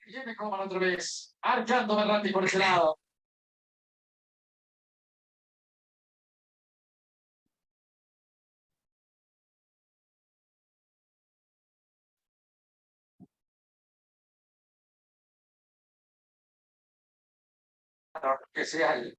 Viene como otra vez. Arcando Berrati por ese lado. Que sea el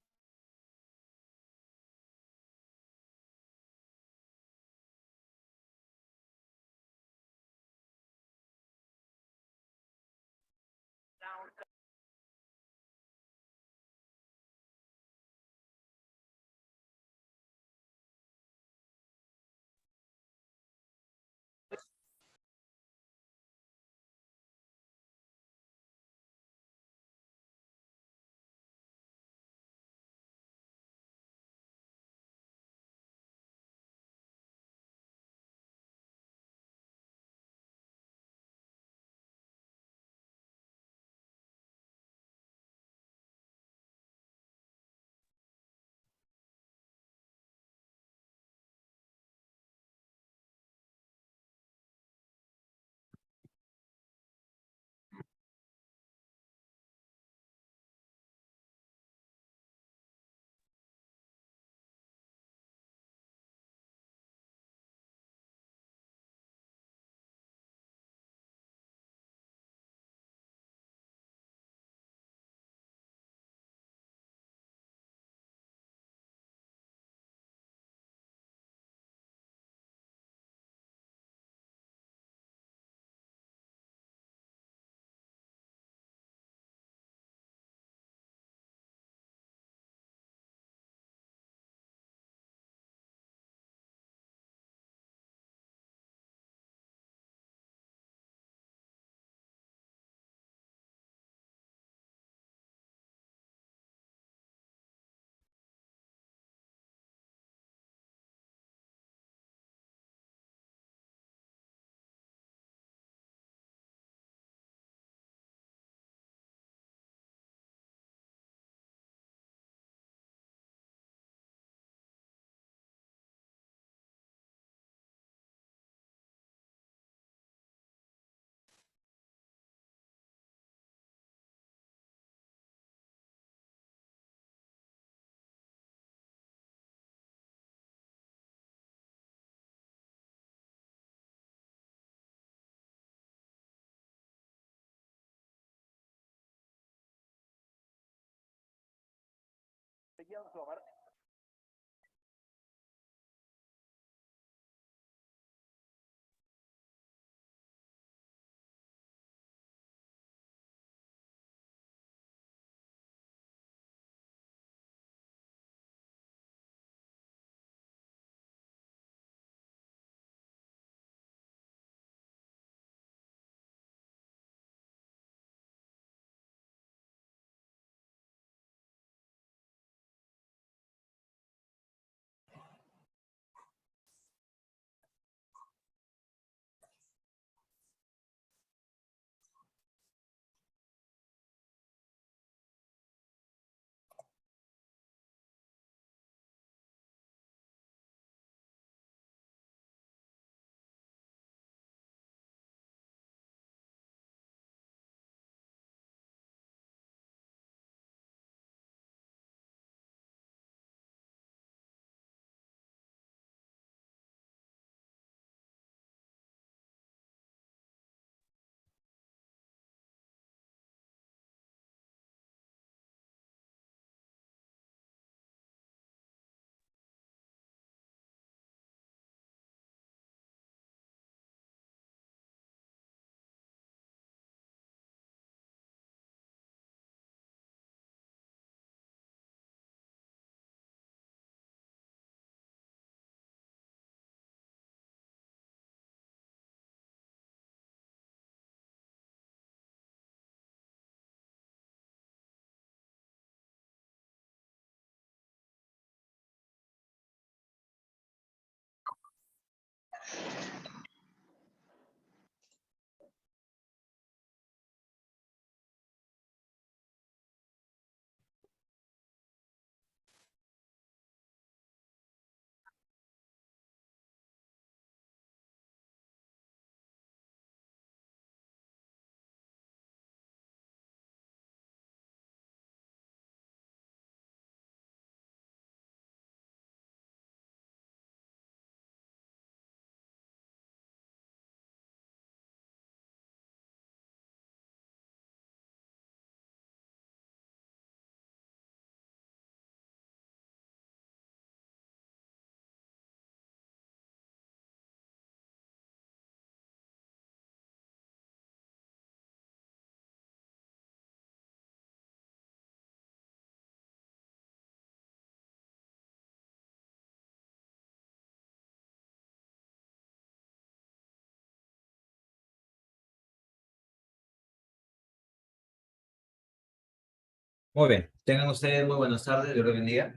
Muy bien, tengan ustedes muy buenas tardes, Dios los bendiga.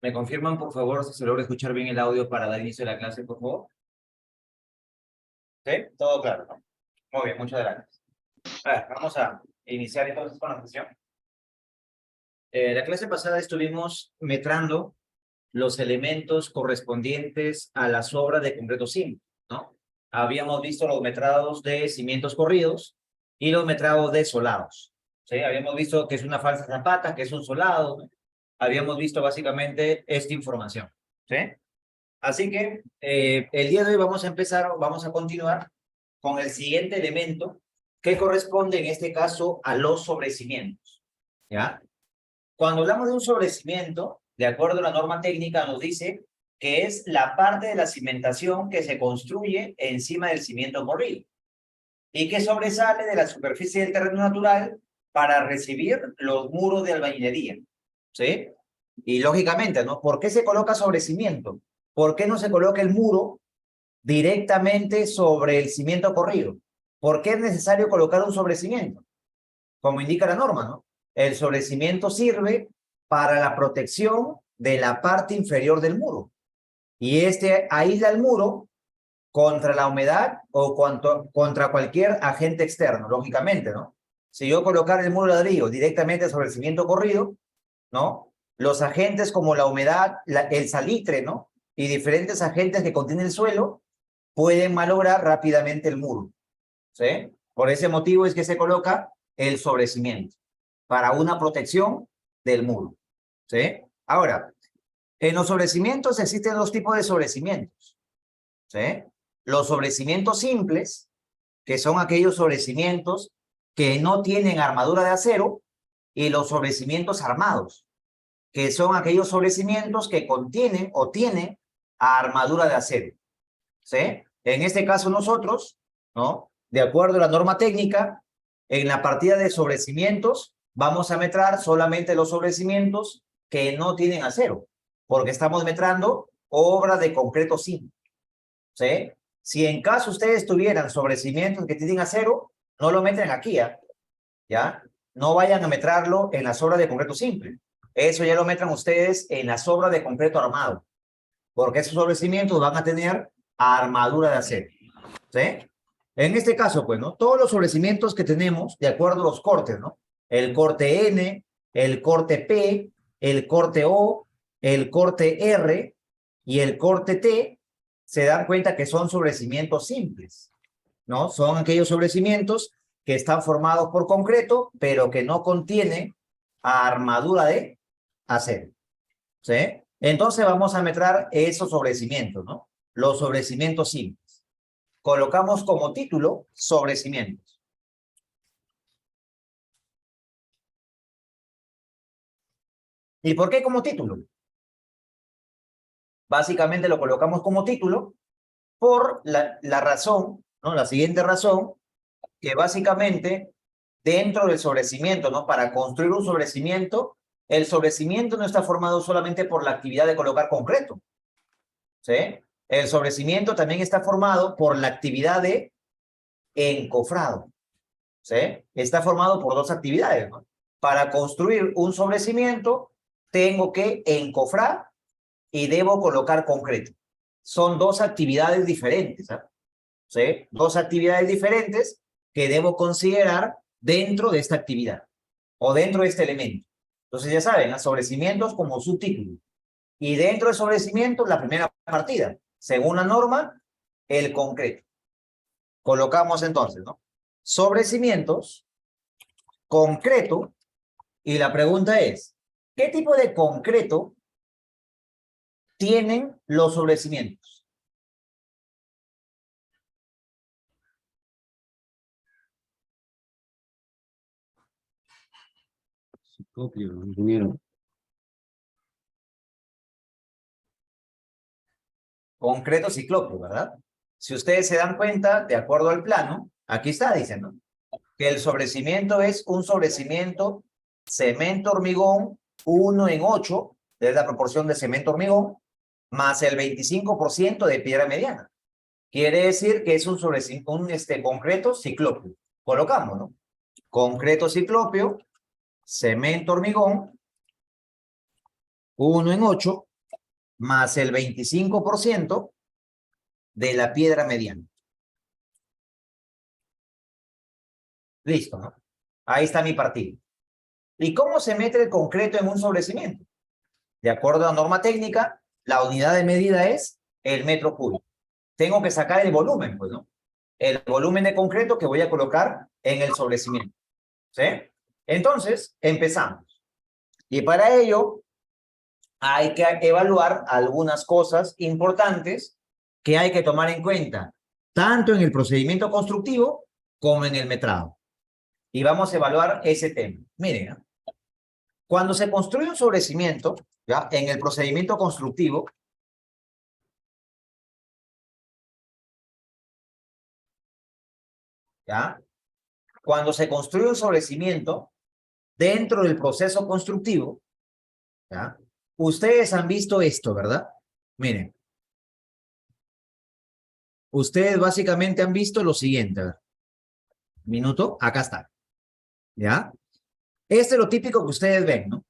¿Me confirman, por favor, si se logra escuchar bien el audio para dar inicio a la clase, por favor? ¿Sí? Todo claro, ¿no? Muy bien, muchas gracias. A ver, vamos a iniciar entonces con la sesión. La clase pasada estuvimos metrando los elementos correspondientes a las obras de concreto simple, ¿no? Habíamos visto los metrados de cimientos corridos y los metrados de solados, ¿sí? Habíamos visto que es una falsa zapata, que es un solado, ¿no? Habíamos visto básicamente esta información, ¿sí? Así que el día de hoy vamos a continuar con el siguiente elemento que corresponde en este caso a los sobrecimientos, ¿ya? Cuando hablamos de un sobrecimiento, de acuerdo a la norma técnica, nos dice que es la parte de la cimentación que se construye encima del cimiento corrido y que sobresale de la superficie del terreno natural para recibir los muros de albañilería, ¿sí? Y lógicamente, ¿no? ¿Por qué se coloca sobrecimiento? ¿Por qué no se coloca el muro directamente sobre el cimiento corrido? ¿Por qué es necesario colocar un sobrecimiento? Como indica la norma, ¿no? El sobrecimiento sirve para la protección de la parte inferior del muro. Y este aísla el muro contra la humedad o contra cualquier agente externo, lógicamente, ¿no? Si yo colocar el muro de ladrillo directamente sobre el cimiento corrido, ¿no? Los agentes como la humedad, el salitre, ¿no? Y diferentes agentes que contiene el suelo pueden malograr rápidamente el muro, ¿sí? Por ese motivo es que se coloca el sobrecimiento para una protección del muro, ¿sí? Ahora, en los sobrecimientos existen dos tipos de sobrecimientos, ¿sí? Los sobrecimientos simples, que son aquellos sobrecimientos que no tienen armadura de acero, y los sobrecimientos armados, que son aquellos sobrecimientos que contienen o tienen armadura de acero, ¿sí? En este caso nosotros, ¿no? De acuerdo a la norma técnica, en la partida de sobrecimientos vamos a metrar solamente los sobrecimientos que no tienen acero, porque estamos metrando obra de concreto simple, ¿sí? Si en caso ustedes tuvieran sobrecimientos que tienen acero, no lo meten aquí, ¿ya? No vayan a metrarlo en las obras de concreto simple. Eso ya lo metran ustedes en las obras de concreto armado, porque esos sobrecimientos van a tener armadura de acero, ¿sí? En este caso, pues, ¿no? Todos los sobrecimientos que tenemos, de acuerdo a los cortes, ¿no? El corte N, el corte P, el corte O, el corte R y el corte T, se dan cuenta que son sobrecimientos simples, ¿no? Son aquellos sobrecimientos que están formados por concreto, pero que no contienen armadura de acero, ¿sí? Entonces vamos a metrar esos sobrecimientos, ¿no? Los sobrecimientos simples. Colocamos como título sobrecimientos. ¿Y por qué como título? Básicamente lo colocamos como título por la razón, ¿no? La siguiente razón, que básicamente dentro del sobrecimiento, ¿no? Para construir un sobrecimiento, el sobrecimiento no está formado solamente por la actividad de colocar concreto, ¿sí? El sobrecimiento también está formado por la actividad de encofrado, ¿sí? Está formado por dos actividades, ¿no? Para construir un sobrecimiento, tengo que encofrar y debo colocar concreto, son dos actividades diferentes, ¿ah? ¿Sí? Dos actividades diferentes que debo considerar dentro de esta actividad o dentro de este elemento. Entonces ya saben, los sobrecimientos como subtítulo. Y dentro de sobrecimientos, la primera partida. Según la norma, el concreto. Colocamos entonces, ¿no? Sobrecimientos, concreto, y la pregunta es, ¿qué tipo de concreto tienen los sobrecimientos? Ciclopio, ingeniero. Concreto ciclópeo, ¿verdad? Si ustedes se dan cuenta, de acuerdo al plano, aquí está, dicen, ¿no? Que el sobrecimiento es un sobrecimiento cemento-hormigón 1:8, es la proporción de cemento-hormigón, más el 25% de piedra mediana. Quiere decir que es un concreto ciclópeo. Colocamos, ¿no? Concreto ciclópeo, cemento-hormigón 1:8, más el 25% de la piedra mediana. Listo, ¿no? Ahí está mi partido. ¿Y cómo se mete el concreto en un sobrecimiento? De acuerdo a la norma técnica, la unidad de medida es el metro cúbico. Tengo que sacar el volumen, pues, ¿no? El volumen de concreto que voy a colocar en el sobrecimiento. ¿Sí? Entonces, empezamos. Y para ello, hay que evaluar algunas cosas importantes que hay que tomar en cuenta, tanto en el procedimiento constructivo como en el metrado. Y vamos a evaluar ese tema. Miren, ¿no? Cuando se construye un sobrecimiento, ¿ya? En el procedimiento constructivo, ¿ya? Cuando se construye un sobrecimiento dentro del proceso constructivo, ¿ya? Ustedes han visto esto, ¿verdad? Miren. Ustedes básicamente han visto lo siguiente. A ver. Minuto, acá está. ¿Ya? Este es lo típico que ustedes ven, ¿no?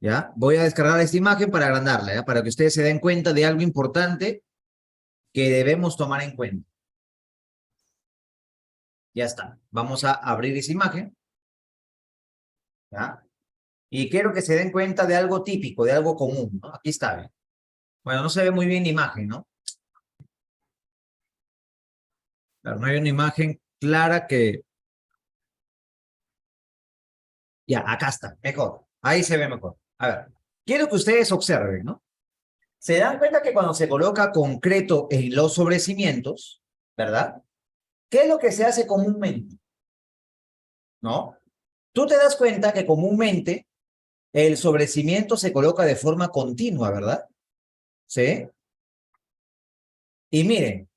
¿Ya? Voy a descargar esta imagen para agrandarla, ¿ya? Para que ustedes se den cuenta de algo importante que debemos tomar en cuenta. Ya está. Vamos a abrir esa imagen. ¿Ya? Y quiero que se den cuenta de algo típico, de algo común, ¿no? Aquí está. ¿Ve? Bueno, no se ve muy bien la imagen, ¿no? Claro, no hay una imagen clara que... Ya, acá está, mejor. Ahí se ve mejor. A ver, quiero que ustedes observen, ¿no? Se dan cuenta que cuando se coloca concreto en los sobrecimientos, ¿verdad? ¿Qué es lo que se hace comúnmente? ¿No? Tú te das cuenta que comúnmente el sobrecimiento se coloca de forma continua, ¿verdad? ¿Sí? Y miren,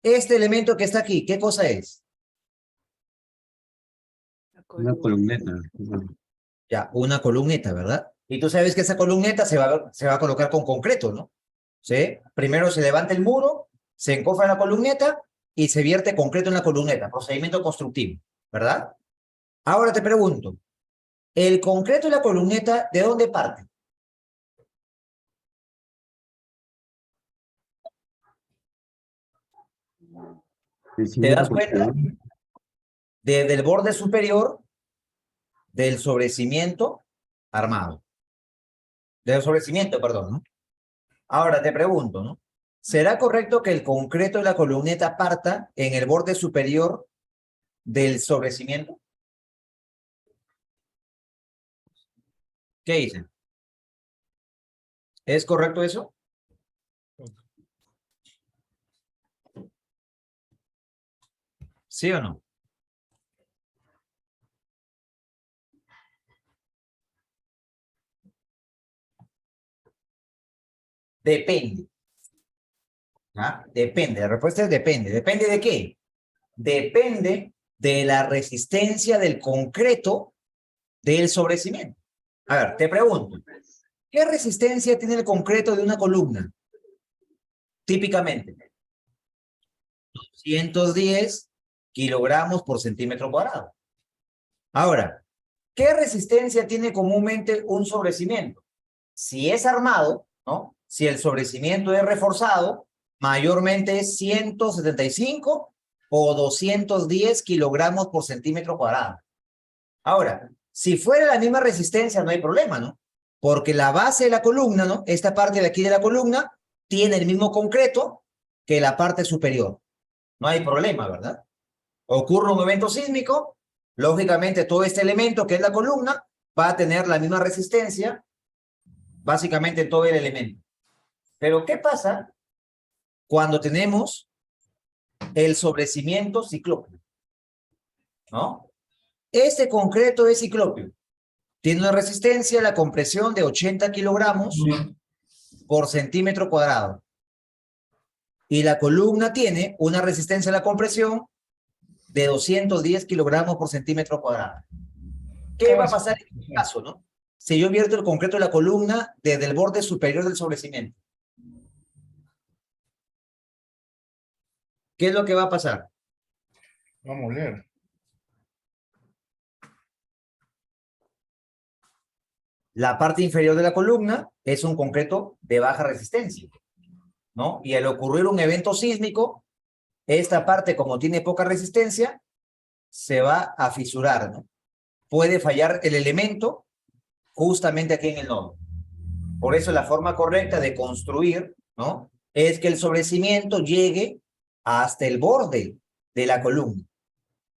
este elemento que está aquí, ¿qué cosa es? Una columneta. Ya, una columneta, ¿verdad? Y tú sabes que esa columneta se va a colocar con concreto, ¿no? ¿Sí? Primero se levanta el muro, se encofra la columneta y se vierte concreto en la columneta, procedimiento constructivo, ¿verdad? Ahora te pregunto, ¿el concreto y la columneta de dónde parte? ¿Te das cuenta? Desde el borde superior del sobrecimiento armado. Del sobrecimiento, perdón, ¿no? Ahora te pregunto, ¿no? ¿Será correcto que el concreto y la columneta parta en el borde superior del sobrecimiento? ¿Qué dicen? ¿Es correcto eso? ¿Sí o no? Depende. ¿Ah? Depende. La respuesta es depende. ¿Depende de qué? Depende de la resistencia del concreto del sobrecimiento. A ver, te pregunto. ¿Qué resistencia tiene el concreto de una columna? Típicamente. 210 kilogramos por centímetro cuadrado. Ahora, ¿qué resistencia tiene comúnmente un sobrecimiento? Si es armado, ¿no? Si el sobrecimiento es reforzado, mayormente es 175 o 210 kilogramos por centímetro cuadrado. Ahora, si fuera la misma resistencia, no hay problema, ¿no? Porque la base de la columna, ¿no? Esta parte de aquí de la columna tiene el mismo concreto que la parte superior. No hay problema, ¿verdad? Ocurre un evento sísmico, lógicamente todo este elemento que es la columna va a tener la misma resistencia, básicamente todo el elemento. Pero ¿qué pasa cuando tenemos el sobrecimiento ciclópeo? ¿No? Este concreto es ciclópeo. Tiene una resistencia a la compresión de 80 kilogramos por centímetro cuadrado. Y la columna tiene una resistencia a la compresión de 210 kilogramos por centímetro cuadrado. ¿Qué va a pasar en este caso, no? Si yo vierto el concreto de la columna desde el borde superior del sobrecimiento. ¿Qué es lo que va a pasar? Va a moler. La parte inferior de la columna es un concreto de baja resistencia, ¿no? Y al ocurrir un evento sísmico, esta parte, como tiene poca resistencia, se va a fisurar, ¿no? Puede fallar el elemento justamente aquí en el nodo. Por eso la forma correcta de construir, ¿no? Es que el sobrecimiento llegue hasta el borde de la columna,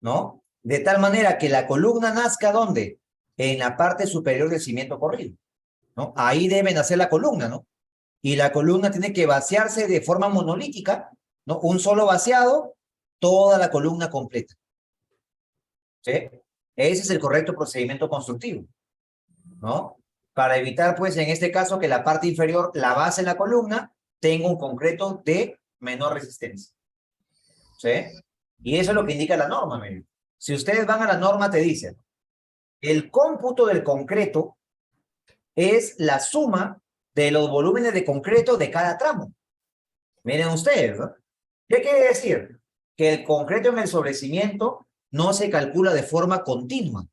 ¿no? De tal manera que la columna nazca, ¿dónde? En la parte superior del cimiento corrido, ¿no? Ahí debe nacer la columna, ¿no? Y la columna tiene que vaciarse de forma monolítica, ¿no? Un solo vaciado, toda la columna completa. ¿Sí? Ese es el correcto procedimiento constructivo, ¿no? Para evitar, pues, en este caso, que la parte inferior, la base de la columna, tenga un concreto de menor resistencia. ¿Sí? Y eso es lo que indica la norma, miren. Si ustedes van a la norma, te dicen, el cómputo del concreto es la suma de los volúmenes de concreto de cada tramo. Miren ustedes, ¿no? ¿Qué quiere decir? Que el concreto en el sobrecimiento no se calcula de forma continua,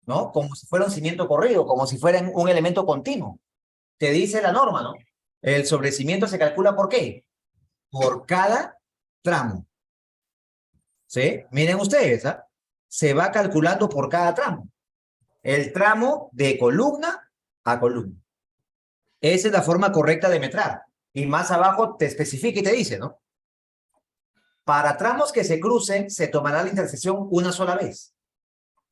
¿no? Como si fuera un cimiento corrido, como si fuera un elemento continuo. Te dice la norma, ¿no? El sobrecimiento se calcula ¿por qué? Por cada tramo. ¿Sí? Miren ustedes, ¿ah? Se va calculando por cada tramo. El tramo de columna a columna. Esa es la forma correcta de metrar. Y más abajo te especifica y te dice, ¿no? Para tramos que se crucen, se tomará la intersección una sola vez.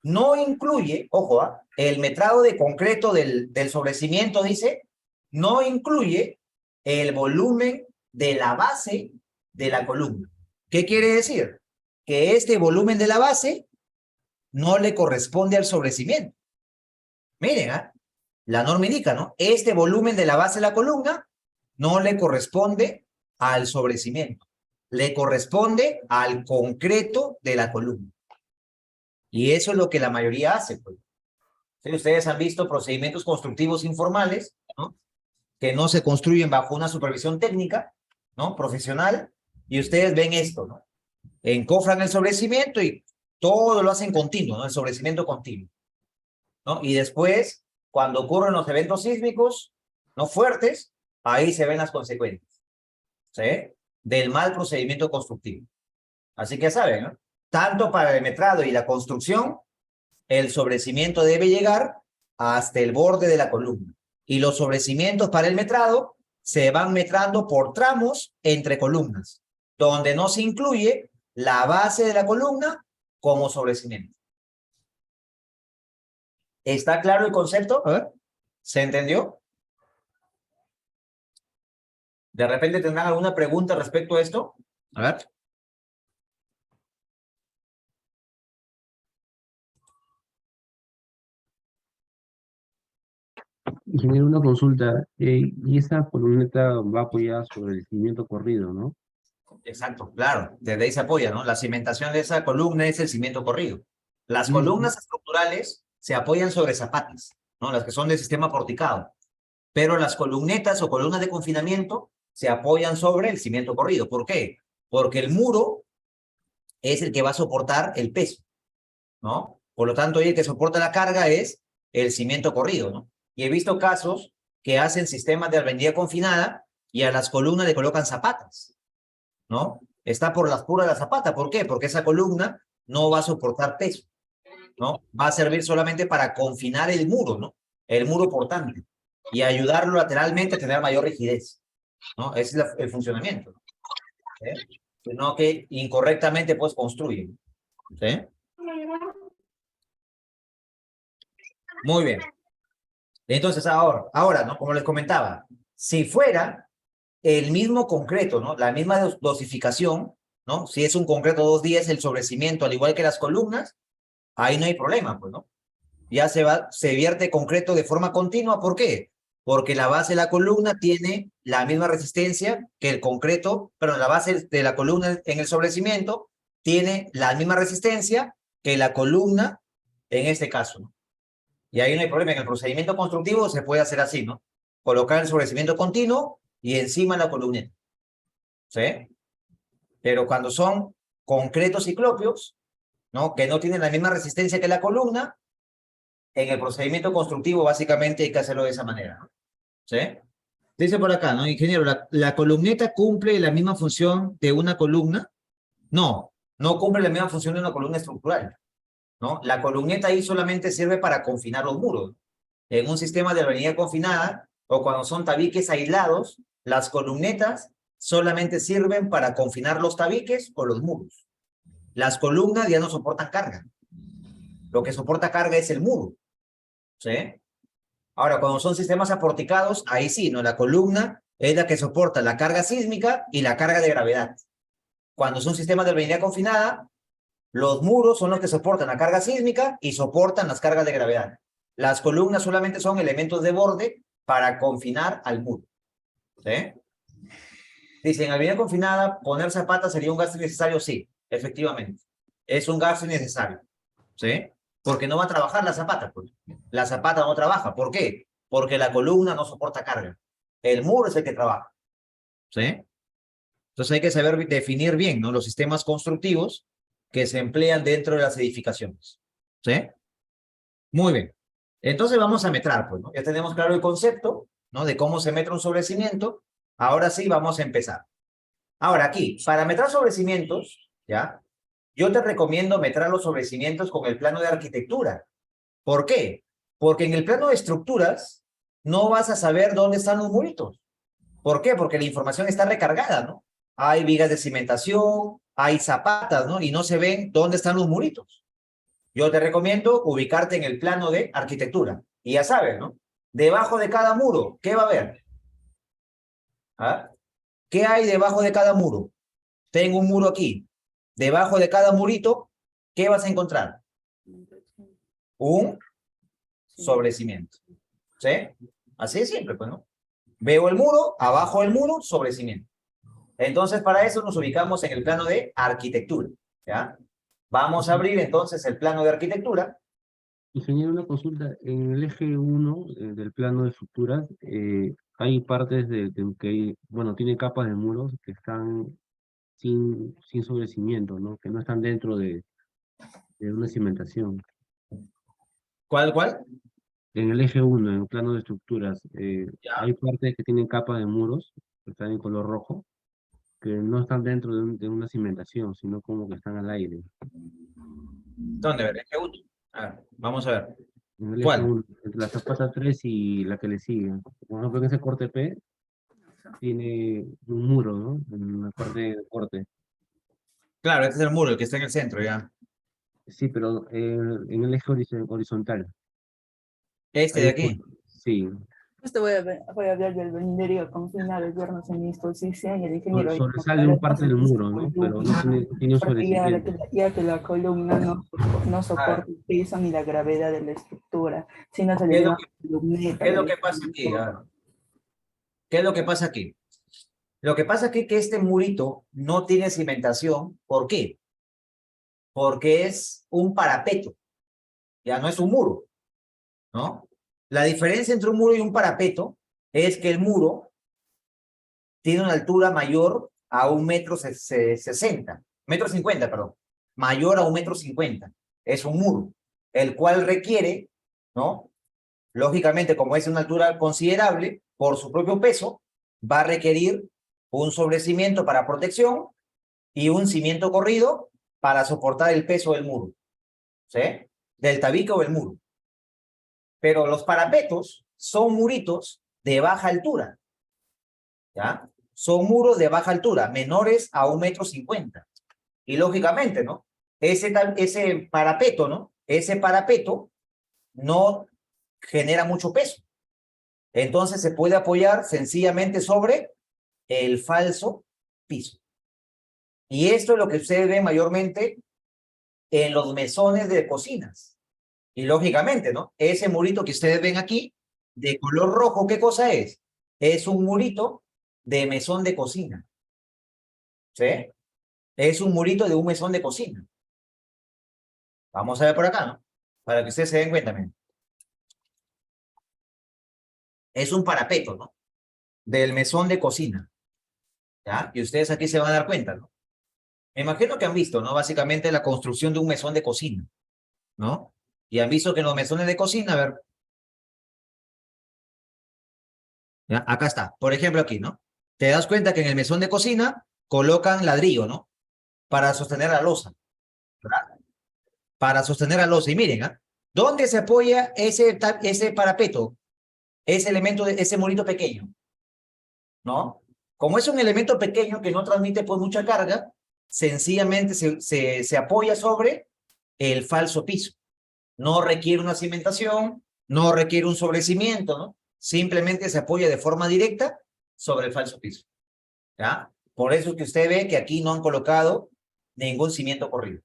No incluye, ojo, el metrado de concreto del sobrecimiento, dice, no incluye el volumen de la base de la columna. ¿Qué quiere decir? Que este volumen de la base no le corresponde al sobrecimiento. Miren, la norma indica, ¿no? Este volumen de la base de la columna no le corresponde al sobrecimiento. Le corresponde al concreto de la columna. Y eso es lo que la mayoría hace, pues. ¿Sí? Ustedes han visto procedimientos constructivos informales, ¿no? Que no se construyen bajo una supervisión técnica, ¿no? Profesional, y ustedes ven esto, ¿no? Encofran el sobrecimiento y todo lo hacen continuo, ¿no? El sobrecimiento continuo, ¿no? Y después, cuando ocurren los eventos sísmicos, ¿no? Fuertes, ahí se ven las consecuencias, ¿sí? Del mal procedimiento constructivo. Así que saben, ¿no? Tanto para el metrado y la construcción, el sobrecimiento debe llegar hasta el borde de la columna. Y los sobrecimientos para el metrado se van metrando por tramos entre columnas, donde no se incluye la base de la columna como sobrecimiento. ¿Está claro el concepto? A ver, ¿se entendió? ¿De repente tendrán alguna pregunta respecto a esto? A ver. Ingeniero, una consulta. Y esa columneta va apoyada sobre el cimiento corrido, ¿no? Exacto, claro, desde ahí se apoya, ¿no? La cimentación de esa columna es el cimiento corrido. Las columnas estructurales se apoyan sobre zapatas, ¿no? Las que son del sistema porticado. Pero las columnetas o columnas de confinamiento se apoyan sobre el cimiento corrido. ¿Por qué? Porque el muro es el que va a soportar el peso, ¿no? Por lo tanto, el que soporta la carga es el cimiento corrido, ¿no? Y he visto casos que hacen sistemas de albañilería confinada y a las columnas le colocan zapatas, ¿no? Está por las puras de la zapata. ¿Por qué? Porque esa columna no va a soportar peso, ¿no? Va a servir solamente para confinar el muro, ¿no? El muro portante y ayudarlo lateralmente a tener mayor rigidez, ¿no? Ese es el funcionamiento, ¿no? ¿Sí? Sino que incorrectamente pues construyen, ¿sí? Muy bien. Entonces ahora, ¿no? Como les comentaba, si fuera el mismo concreto, ¿no? La misma dosificación, ¿no? Si es un concreto 210, el sobrecimiento, al igual que las columnas, ahí no hay problema, pues, ¿no? Ya se vierte concreto de forma continua. ¿Por qué? Porque la base de la columna tiene la misma resistencia que el concreto, pero la base de la columna en el sobrecimiento tiene la misma resistencia que la columna en este caso, ¿no? Y ahí no hay problema. En el procedimiento constructivo se puede hacer así, ¿no? Colocar el sobrecimiento continuo y encima la columna, ¿sí? Pero cuando son concretos ciclopios, ¿no? Que no tienen la misma resistencia que la columna, en el procedimiento constructivo básicamente hay que hacerlo de esa manera, ¿no? ¿Sí? Dice por acá, ¿no? Ingeniero, ¿la columneta cumple la misma función de una columna? No, no cumple la misma función de una columna estructural, ¿no? La columneta ahí solamente sirve para confinar los muros. En un sistema de albañilería confinada o cuando son tabiques aislados, las columnetas solamente sirven para confinar los tabiques o los muros. Las columnas ya no soportan carga. Lo que soporta carga es el muro, ¿sí? Ahora, cuando son sistemas aporticados, ahí sí, ¿no? La columna es la que soporta la carga sísmica y la carga de gravedad. Cuando son sistemas de albañilería confinada, los muros son los que soportan la carga sísmica y soportan las cargas de gravedad. Las columnas solamente son elementos de borde para confinar al muro, ¿sí? Dice, en albañilería confinada, poner zapatas sería un gasto innecesario. Sí, efectivamente. Es un gasto innecesario, ¿sí? Porque no va a trabajar la zapata, pues. La zapata no trabaja. ¿Por qué? Porque la columna no soporta carga. El muro es el que trabaja, ¿sí? Entonces hay que saber definir bien, ¿no? Los sistemas constructivos que se emplean dentro de las edificaciones, ¿sí? Muy bien. Entonces vamos a metrar, pues, ¿no? Ya tenemos claro el concepto, ¿no? De cómo se metra un sobrecimiento. Ahora sí vamos a empezar. Ahora aquí, para metrar sobrecimientos, ¿ya? Yo te recomiendo metrar los sobrecimientos con el plano de arquitectura. ¿Por qué? Porque en el plano de estructuras no vas a saber dónde están los muritos. ¿Por qué? Porque la información está recargada, ¿no? Hay vigas de cimentación, hay zapatas, ¿no? Y no se ven dónde están los muritos. Yo te recomiendo ubicarte en el plano de arquitectura. Y ya sabes, ¿no? Debajo de cada muro, ¿qué va a haber? ¿Ah? ¿Qué hay debajo de cada muro? Tengo un muro aquí. Debajo de cada murito, ¿qué vas a encontrar? Un sobrecimiento. ¿Sí? Así es siempre, pues, ¿no? Veo el muro, abajo del muro, sobrecimiento. Entonces, para eso nos ubicamos en el plano de arquitectura, ¿ya? Vamos a abrir entonces el plano de arquitectura. Ingeniero, una consulta. En el eje 1 del plano de estructuras, hay partes que, bueno, tiene capas de muros que están sin sobrecimiento, ¿no? Que no están dentro de una cimentación. ¿Cuál? En el eje 1, en el plano de estructuras, Ya. hay partes que tienen capas de muros, que están en color rojo, que no están dentro de una cimentación, sino como que están al aire. ¿Dónde? A ver, eje 1. A ver, vamos a ver. En el eje ¿Cuál? 1, entre la zapata 3 y la que le sigue. Por ejemplo, en ese corte P tiene un muro, ¿no? En la parte de corte. Claro, este es el muro, el que está en el centro, ya. Sí, pero en el eje horizontal. Este Hay de un corte. aquí. Sí. Justo voy a hablar del vecindario confinado, el viernes en mi exposición y el ingeniero ahí Sobresale un comentará parte cosas del de esta muro, ¿no? Pero no columna, tiene un porque sobrecimiento. ya que la columna no A ver, soporta el peso ni la gravedad de la estructura, sino se ¿qué le es lo llama que, columneta. qué es lo que pasa aquí? A ver, ¿qué es lo que pasa aquí? Lo que pasa aquí es que este murito no tiene cimentación. ¿Por qué? Porque es un parapeto, ya no es un muro, ¿no? La diferencia entre un muro y un parapeto es que el muro tiene una altura mayor a 1,60 m, 1,50 m, perdón, mayor a 1,50 m. Es un muro, el cual requiere, ¿no? Lógicamente, como es una altura considerable, por su propio peso, va a requerir un sobrecimiento para protección y un cimiento corrido para soportar el peso del muro, ¿sí? Del tabique o del muro. Pero los parapetos son muritos de baja altura, ¿ya? Son muros de baja altura, menores a 1,50 m. Y lógicamente, ¿no? Ese parapeto, ¿no? Ese parapeto no genera mucho peso. Entonces se puede apoyar sencillamente sobre el falso piso. Y esto es lo que ustedes ven mayormente en los mesones de cocinas. Y lógicamente, ¿no? Ese murito que ustedes ven aquí, de color rojo, ¿qué cosa es? Es un murito de mesón de cocina. ¿Sí? Es un murito de un mesón de cocina. Vamos a ver por acá, ¿no? Para que ustedes se den cuenta, miren. Es un parapeto, ¿no? Del mesón de cocina. ¿Ya? Y ustedes aquí se van a dar cuenta, ¿no? Me imagino que han visto, ¿no? Básicamente la construcción de un mesón de cocina, ¿no? Y han visto que en los mesones de cocina, a ver. ¿Ya? Acá está. Por ejemplo, aquí, ¿no? Te das cuenta que en el mesón de cocina colocan ladrillo, ¿no? Para sostener la losa. ¿Verdad? Para sostener la losa. Y miren, ¿ah? ¿Dónde se apoya ese parapeto? Ese elemento, ese murito pequeño, ¿no? Como es un elemento pequeño que no transmite pues mucha carga, sencillamente se apoya sobre el falso piso. No requiere una cimentación, no requiere un sobrecimiento, ¿no? Simplemente se apoya de forma directa sobre el falso piso, ¿ya? Por eso es que usted ve que aquí no han colocado ningún cimiento corrido,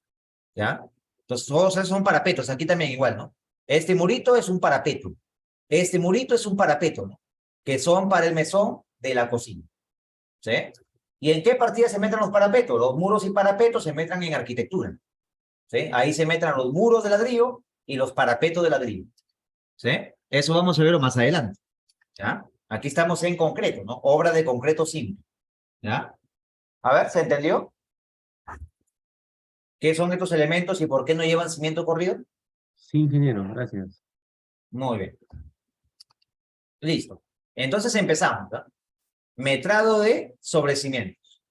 ¿ya? Entonces, todos esos son parapetos, aquí también igual, ¿no? Este murito es un parapeto, este murito es un parapeto, ¿no? Que son para el mesón de la cocina, ¿sí? ¿Y en qué partida se meten los parapetos? Los muros y parapetos se meten en arquitectura, ¿sí? Ahí se meten los muros de ladrillo y los parapetos de ladrillo, ¿sí? Eso vamos a verlo más adelante, ¿ya? Aquí estamos en concreto, ¿no? Obra de concreto simple, ¿ya? A ver, ¿se entendió? ¿Qué son estos elementos y por qué no llevan cimiento corrido? Sí, ingeniero, gracias. Muy bien. Listo. Entonces empezamos, ¿no? Metrado de sobrecimientos.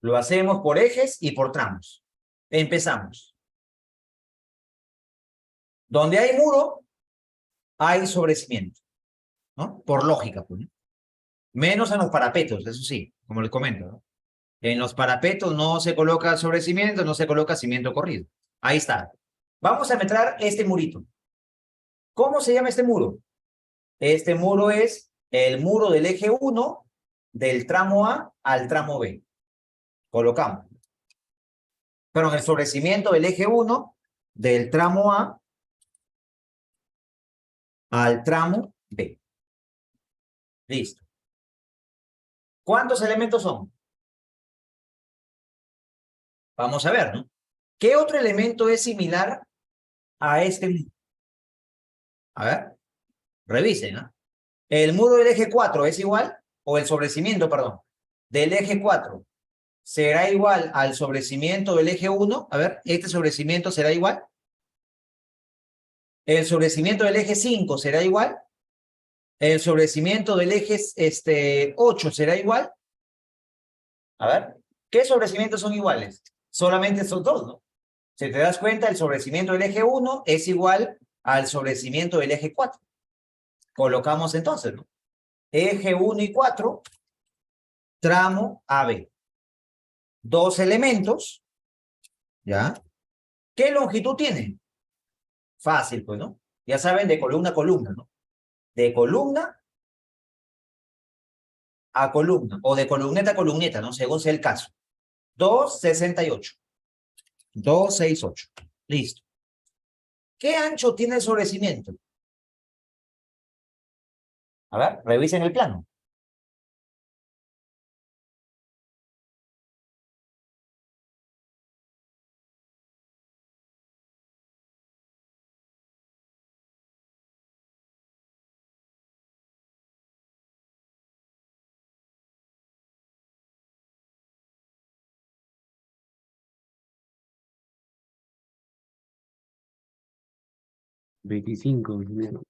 Lo hacemos por ejes y por tramos. Empezamos. Donde hay muro, hay sobrecimiento, ¿no? Por lógica, pues, ¿no? Menos en los parapetos, eso sí, como les comento, ¿no? En los parapetos no se coloca sobrecimiento, no se coloca cimiento corrido. Ahí está. Vamos a metrar este murito. ¿Cómo se llama este muro? Este muro es el muro del eje 1 del tramo A al tramo B. Colocamos. Pero el sobrecimiento del eje 1 del tramo A al tramo B. Listo. ¿Cuántos elementos son? Vamos a ver, ¿no? ¿Qué otro elemento es similar a este muro? A ver, revisen, ¿no? ¿El muro del eje 4 es igual? O el sobrecimiento, perdón, del eje 4 será igual al sobrecimiento del eje 1. A ver, ¿este sobrecimiento será igual? ¿El sobrecimiento del eje 5 será igual? ¿El sobrecimiento del eje 8 será igual? A ver, ¿qué sobrecimientos son iguales? Solamente son dos, ¿no? Si te das cuenta, el sobrecimiento del eje 1 es igual al sobrecimiento del eje 4. Colocamos entonces, ¿no? Eje 1 y 4, tramo AB. Dos elementos, ¿ya? ¿Qué longitud tienen? Fácil, pues, ¿no? Ya saben, de columna a columna, ¿no? De columna a columna, o de columneta a columneta, ¿no? Según sea el caso. 2,68. 2,68. Listo. ¿Qué ancho tiene el sobrecimiento? A ver, revisen el plano. Veinticinco, ingeniero.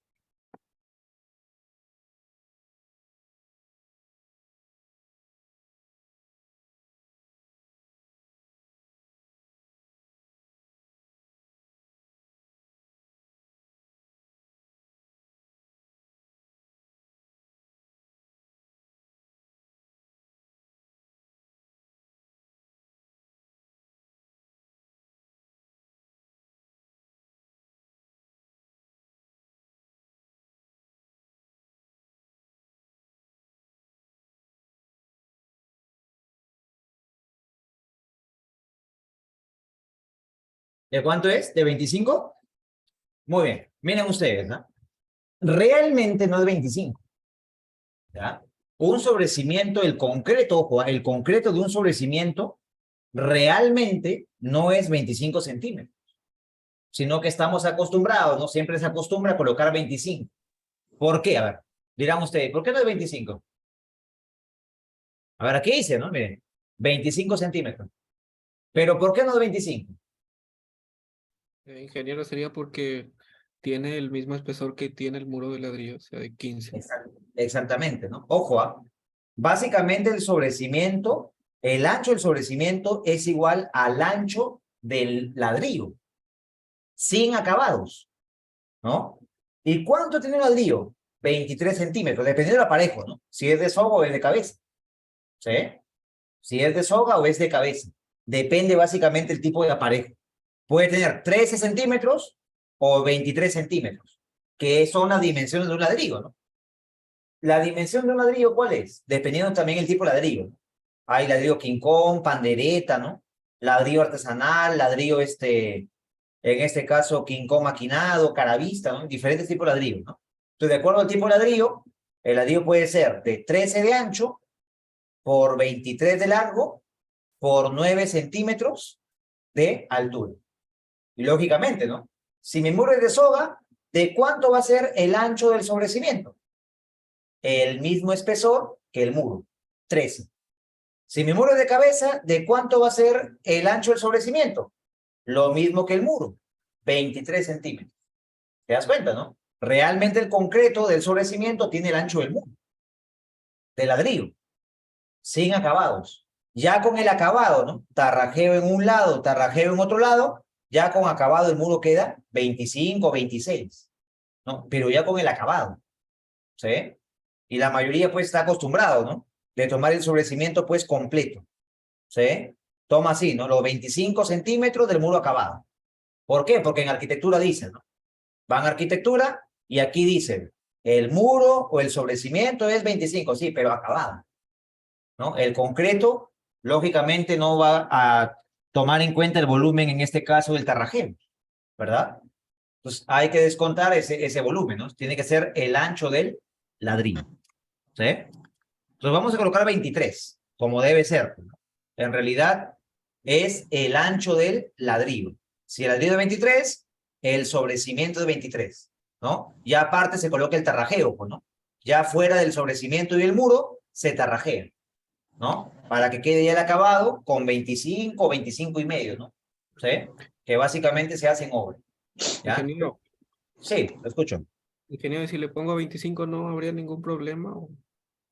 ¿De cuánto es? ¿De 25? Muy bien. Miren ustedes, ¿no? Realmente no es 25. ¿Ya? Un sobrecimiento, el concreto, ojo, el concreto de un sobrecimiento realmente no es 25 centímetros, sino que estamos acostumbrados, ¿no? Siempre se acostumbra a colocar 25. ¿Por qué? A ver, dirán ustedes, ¿por qué no es 25? A ver, aquí dice, ¿no? Miren, 25 centímetros. ¿Pero por qué no es 25? Ingeniero, sería porque tiene el mismo espesor que tiene el muro de ladrillo, o sea, de 15. Exactamente, ¿no? Ojo, ¿ah? Básicamente el sobrecimiento, el ancho del sobrecimiento es igual al ancho del ladrillo, sin acabados, ¿no? ¿Y cuánto tiene un ladrillo? 23 centímetros, dependiendo del aparejo, ¿no? Si es de soga o es de cabeza, ¿sí? Si es de soga o es de cabeza. Depende básicamente del tipo de aparejo. Puede tener 13 centímetros o 23 centímetros, que son las dimensiones de un ladrillo, ¿no? La dimensión de un ladrillo, ¿cuál es? Dependiendo también el tipo de ladrillo, ¿no? Hay ladrillo King Kong, pandereta, ¿no? Ladrillo artesanal, ladrillo en este caso King Kong maquinado, caravista, ¿no? Diferentes tipos de ladrillos, ¿no? Entonces, de acuerdo al tipo de ladrillo, el ladrillo puede ser de 13 de ancho por 23 de largo por 9 centímetros de altura. Y lógicamente, ¿no? Si mi muro es de soga, ¿de cuánto va a ser el ancho del sobrecimiento? El mismo espesor que el muro, 13. Si mi muro es de cabeza, ¿de cuánto va a ser el ancho del sobrecimiento? Lo mismo que el muro, 23 centímetros. ¿Te das cuenta, no? Realmente el concreto del sobrecimiento tiene el ancho del muro, de ladrillo, sin acabados. Ya con el acabado, ¿no? Tarrajeo en un lado, tarrajeo en otro lado, ya con acabado el muro queda 25, 26, ¿no? Pero ya con el acabado, ¿sí? Y la mayoría pues está acostumbrado, ¿no? De tomar el sobrecimiento pues completo, ¿sí? Toma así, ¿no? Los 25 centímetros del muro acabado. ¿Por qué? Porque en arquitectura dicen, ¿no? Van a arquitectura y aquí dicen, el muro o el sobrecimiento es 25, sí, pero acabado, ¿no? El concreto, lógicamente, no va a tomar en cuenta el volumen, en este caso, del tarrajeo, ¿verdad? Entonces, hay que descontar ese volumen, ¿no? Tiene que ser el ancho del ladrillo, ¿sí? Entonces, vamos a colocar 23, como debe ser, ¿no? En realidad, es el ancho del ladrillo. Si el ladrillo es 23, el sobrecimiento es 23, ¿no? Ya aparte se coloca el tarrajeo, pues, ¿no? Ya fuera del sobrecimiento y el muro, se tarrajea, ¿no? Para que quede ya el acabado con 25 o 25 y medio, ¿no? ¿Sí? Que básicamente se hace en obra, ¿ya? Ingeniero, Sí, lo escucho. ingeniero, si le pongo 25 no habría ningún problema.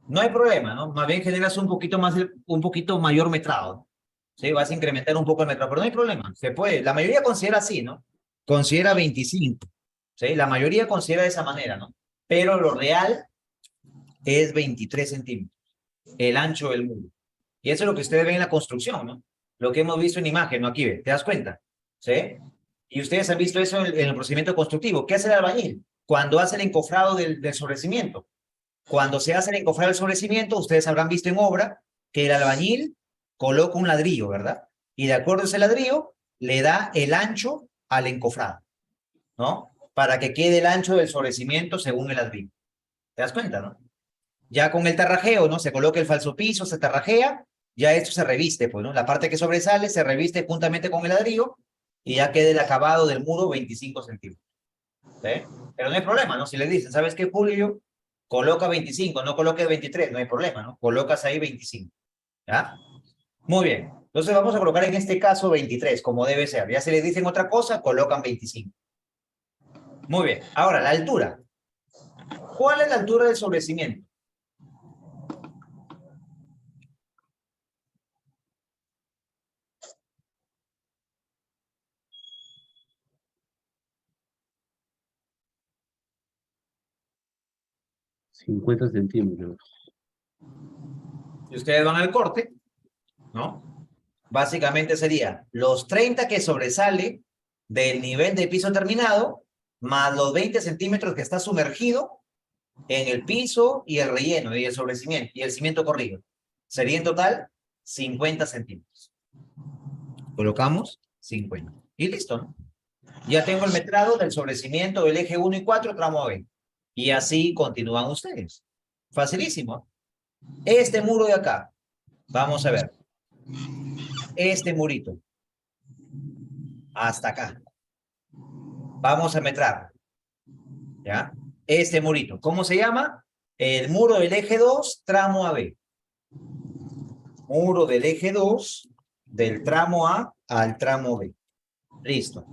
No hay problema, ¿no? Más bien generas un poquito más, un poquito mayor metrado, ¿no? Sí, vas a incrementar un poco el metrado, pero no hay problema, se puede. La mayoría considera así, ¿no? Considera 25, ¿sí? La mayoría considera de esa manera, ¿no? Pero lo real es 23 centímetros, el ancho del muro. Y eso es lo que ustedes ven en la construcción, ¿no? Lo que hemos visto en imagen, ¿no? Aquí, ¿ve? ¿Te das cuenta? ¿Sí? Y ustedes han visto eso en el procedimiento constructivo. ¿Qué hace el albañil? Cuando hace el encofrado del sobrecimiento. Cuando se hace el encofrado del sobrecimiento, ustedes habrán visto en obra que el albañil coloca un ladrillo, ¿verdad? Y de acuerdo a ese ladrillo, le da el ancho al encofrado, ¿no? Para que quede el ancho del sobrecimiento según el ladrillo. ¿Te das cuenta, no? Ya con el tarrajeo, ¿no? Se coloca el falso piso, se tarrajea, ya esto se reviste, pues, ¿no? La parte que sobresale se reviste juntamente con el ladrillo y ya queda el acabado del muro 25 centímetros. ¿Sí? Pero no hay problema, ¿no? Si le dicen, ¿sabes qué, Julio? Coloca 25, no coloques 23, no hay problema, ¿no? Colocas ahí 25, ¿ya? Muy bien. Entonces vamos a colocar en este caso 23, como debe ser. Ya si le dicen otra cosa, colocan 25. Muy bien. Ahora, la altura. ¿Cuál es la altura del sobrecimiento? $50 centímetros. Si ustedes van al corte, ¿no? Básicamente sería los 30 que sobresale del nivel de piso terminado, más los 20 centímetros que está sumergido en el piso y el relleno y el sobrecimiento y el cimiento corrido. Sería en total 50 centímetros. Colocamos 50. Y listo, ¿no? Ya tengo el metrado del sobrecimiento del eje 1 y 4, tramo B. Y así continúan ustedes. Facilísimo. Este muro de acá. Vamos a ver. Este murito. Hasta acá. Vamos a metrar. ¿Ya? Este murito. ¿Cómo se llama? El muro del eje 2, tramo AB. Muro del eje 2, del tramo A al tramo B. Listo.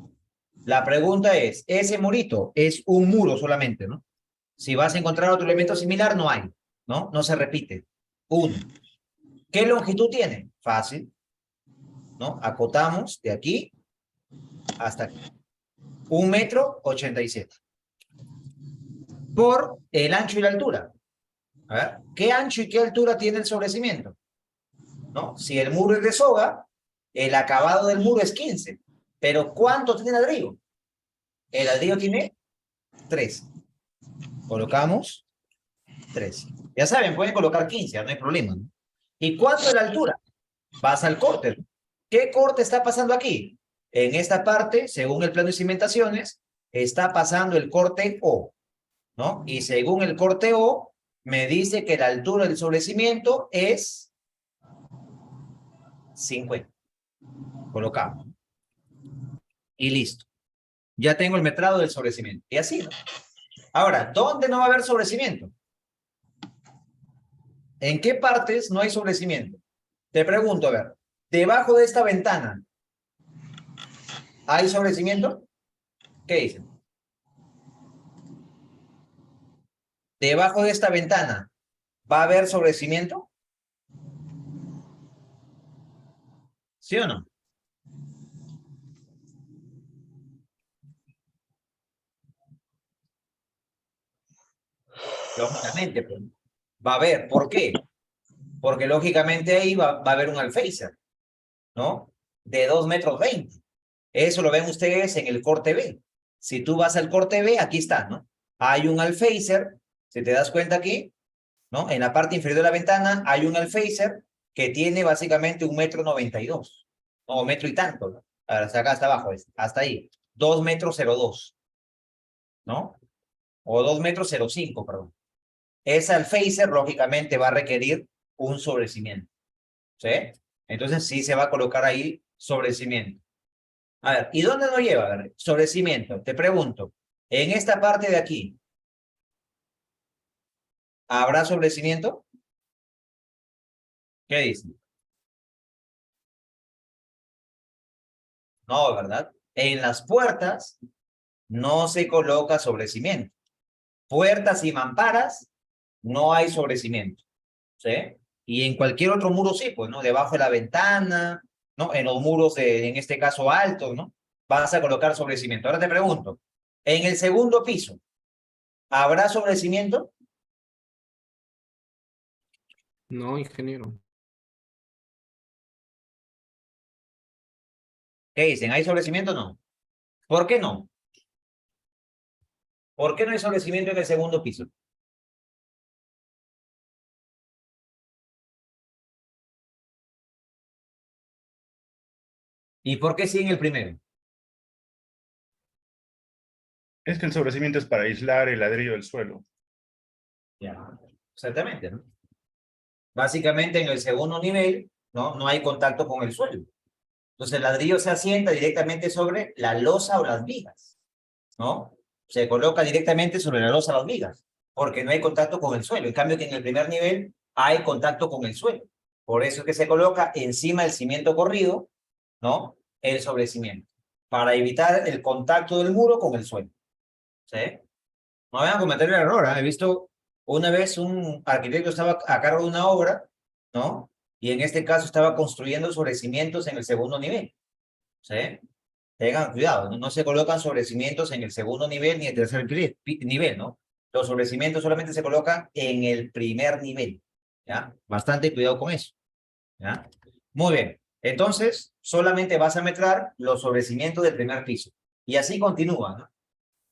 La pregunta es, ese murito es un muro solamente, ¿no? Si vas a encontrar otro elemento similar, no hay, ¿no? No se repite. Uno. ¿Qué longitud tiene? Fácil, ¿no? Acotamos de aquí hasta aquí. 1,87 m. Por el ancho y la altura. A ver, ¿qué ancho y qué altura tiene el sobrecimiento? ¿No? Si el muro es de soga, el acabado del muro es 15. Pero ¿cuánto tiene el ladrillo? El ladrillo tiene 3. Colocamos 3. Ya saben, pueden colocar 15, no hay problema, ¿no? ¿Y cuánto es la altura? Vas al corte. ¿Qué corte está pasando aquí? En esta parte, según el plano de cimentaciones, está pasando el corte O, ¿no? Y según el corte O, me dice que la altura del sobrecimiento es 50. Colocamos. Y listo. Ya tengo el metrado del sobrecimiento. Y así, ¿no? Ahora, ¿dónde no va a haber sobrecimiento? ¿En qué partes no hay sobrecimiento? Te pregunto, a ver, debajo de esta ventana, ¿hay sobrecimiento? ¿Qué dicen? Debajo de esta ventana, ¿va a haber sobrecimiento? ¿Sí o no? Lógicamente, pues, va a haber. ¿Por qué? Porque lógicamente ahí va a haber un alféizar, ¿no? De 2,20 m. Eso lo ven ustedes en el corte B. Si tú vas al corte B, aquí está, ¿no? Hay un alféizar, si te das cuenta aquí, ¿no? En la parte inferior de la ventana hay un alféizar que tiene básicamente 1,92 m, o metro y tanto, ¿no? Hasta acá, hasta abajo, hasta ahí. 2,02 m, ¿no? O 2,05 m, perdón. Ese alféizar, lógicamente, va a requerir un sobrecimiento, ¿sí? Entonces, sí se va a colocar ahí sobrecimiento. A ver, ¿y dónde nos lleva? A ver, sobrecimiento. Te pregunto, en esta parte de aquí, ¿habrá sobrecimiento? ¿Qué dicen? No, ¿verdad? En las puertas no se coloca sobrecimiento. Puertas y mamparas no hay sobrecimiento, ¿sí? Y en cualquier otro muro sí, pues, ¿no? Debajo de la ventana, ¿no? En los muros, en este caso, altos, ¿no? Vas a colocar sobrecimiento. Ahora te pregunto, en el segundo piso, ¿habrá sobrecimiento? No, ingeniero. ¿Qué dicen? ¿Hay sobrecimiento o no? ¿Por qué no? ¿Por qué no hay sobrecimiento en el segundo piso? ¿Y por qué sí en el primero? Es que el sobrecimiento es para aislar el ladrillo del suelo. Ya, exactamente, ¿no? Básicamente en el segundo nivel, ¿no? No hay contacto con el suelo. Entonces el ladrillo se asienta directamente sobre la losa o las vigas, ¿no? Se coloca directamente sobre la losa o las vigas, porque no hay contacto con el suelo. En cambio que en el primer nivel hay contacto con el suelo. Por eso es que se coloca encima del cimiento corrido, ¿no? El sobrecimiento, para evitar el contacto del muro con el suelo, ¿sí? No vayan a cometer el error, ¿eh? He visto una vez un arquitecto estaba a cargo de una obra, ¿no? Y en este caso estaba construyendo sobrecimientos en el segundo nivel, ¿sí? Tengan cuidado, ¿no? No se colocan sobrecimientos en el segundo nivel ni en el tercer nivel, ¿no? Los sobrecimientos solamente se colocan en el primer nivel, ¿ya? Bastante cuidado con eso, ¿ya? Muy bien. Entonces, solamente vas a metrar los sobrecimientos del primer piso. Y así continúa, ¿no?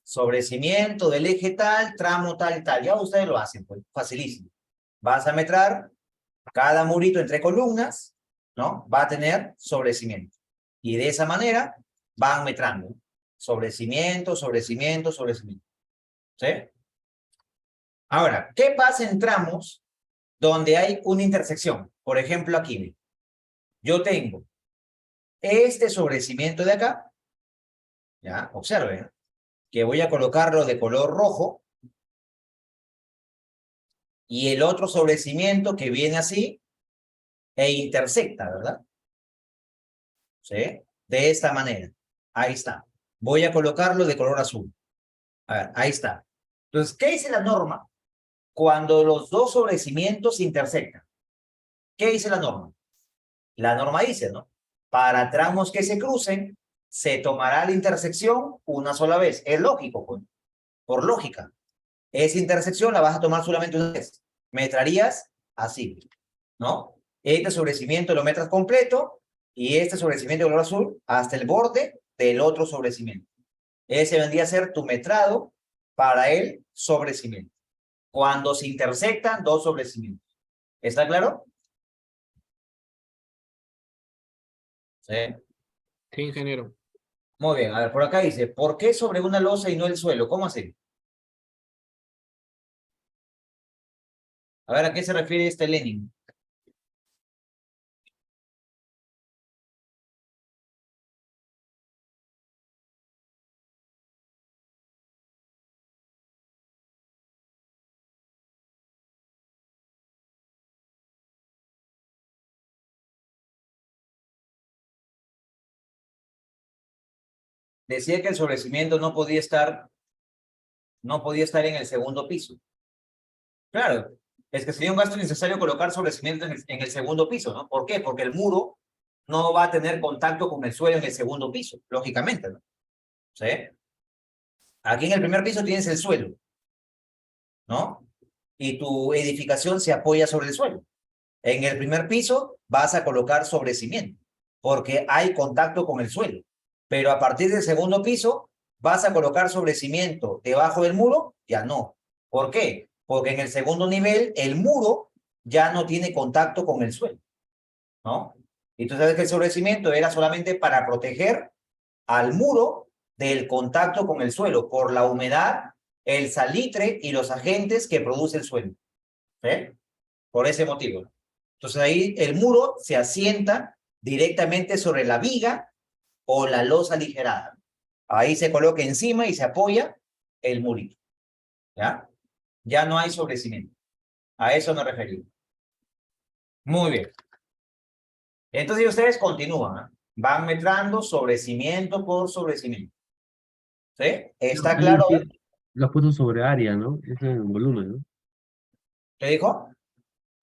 Sobrecimiento del eje tal, tramo tal, tal. Ya ustedes lo hacen, pues, facilísimo. Vas a metrar cada murito entre columnas, ¿no? Va a tener sobrecimiento. Y de esa manera van metrando. Sobrecimiento, sobrecimiento, sobrecimiento. ¿Sí? Ahora, ¿qué pasa en tramos donde hay una intersección? Por ejemplo, aquí. Yo tengo este sobrecimiento de acá. Ya, observen, que voy a colocarlo de color rojo. Y el otro sobrecimiento que viene así e intersecta, ¿verdad? ¿Sí? De esta manera. Ahí está. Voy a colocarlo de color azul. A ver, ahí está. Entonces, ¿qué dice la norma cuando los dos sobrecimientos intersectan? ¿Qué dice la norma? La norma dice, ¿no? Para tramos que se crucen, se tomará la intersección una sola vez. Es lógico, pues. Por lógica. Esa intersección la vas a tomar solamente una vez. Metrarías así, ¿no? Este sobrecimiento lo metras completo y este sobrecimiento de color azul hasta el borde del otro sobrecimiento. Ese vendría a ser tu metrado para el sobrecimiento. Cuando se intersectan dos sobrecimientos. ¿Está claro? Sí. Sí, ingeniero. Muy bien. A ver, por acá dice, ¿por qué sobre una losa y no el suelo? ¿Cómo así? A ver, ¿a qué se refiere este Lenin? Decía que el sobrecimiento no podía estar en el segundo piso. Claro, es que sería un gasto innecesario colocar sobrecimiento en el segundo piso, ¿no? ¿Por qué? Porque el muro no va a tener contacto con el suelo en el segundo piso, lógicamente, ¿no? ¿Sí? Aquí en el primer piso tienes el suelo, ¿no? Y tu edificación se apoya sobre el suelo. En el primer piso vas a colocar sobrecimiento, porque hay contacto con el suelo. Pero a partir del segundo piso vas a colocar sobrecimiento debajo del muro, ya no. ¿Por qué? Porque en el segundo nivel el muro ya no tiene contacto con el suelo, ¿no? Y tú sabes que el sobrecimiento era solamente para proteger al muro del contacto con el suelo por la humedad, el salitre y los agentes que produce el suelo. ¿Sí? Por ese motivo. Entonces ahí el muro se asienta directamente sobre la viga o la losa aligerada. Ahí se coloca encima y se apoya el murito. ¿Ya? Ya no hay sobrecimiento. A eso me referí. Muy bien. Entonces ustedes continúan. ¿Eh? Van metrando sobrecimiento por sobrecimiento. ¿Sí? ¿Está claro? Lo has puesto sobre área, ¿no? Es en volumen, ¿no? ¿Qué dijo?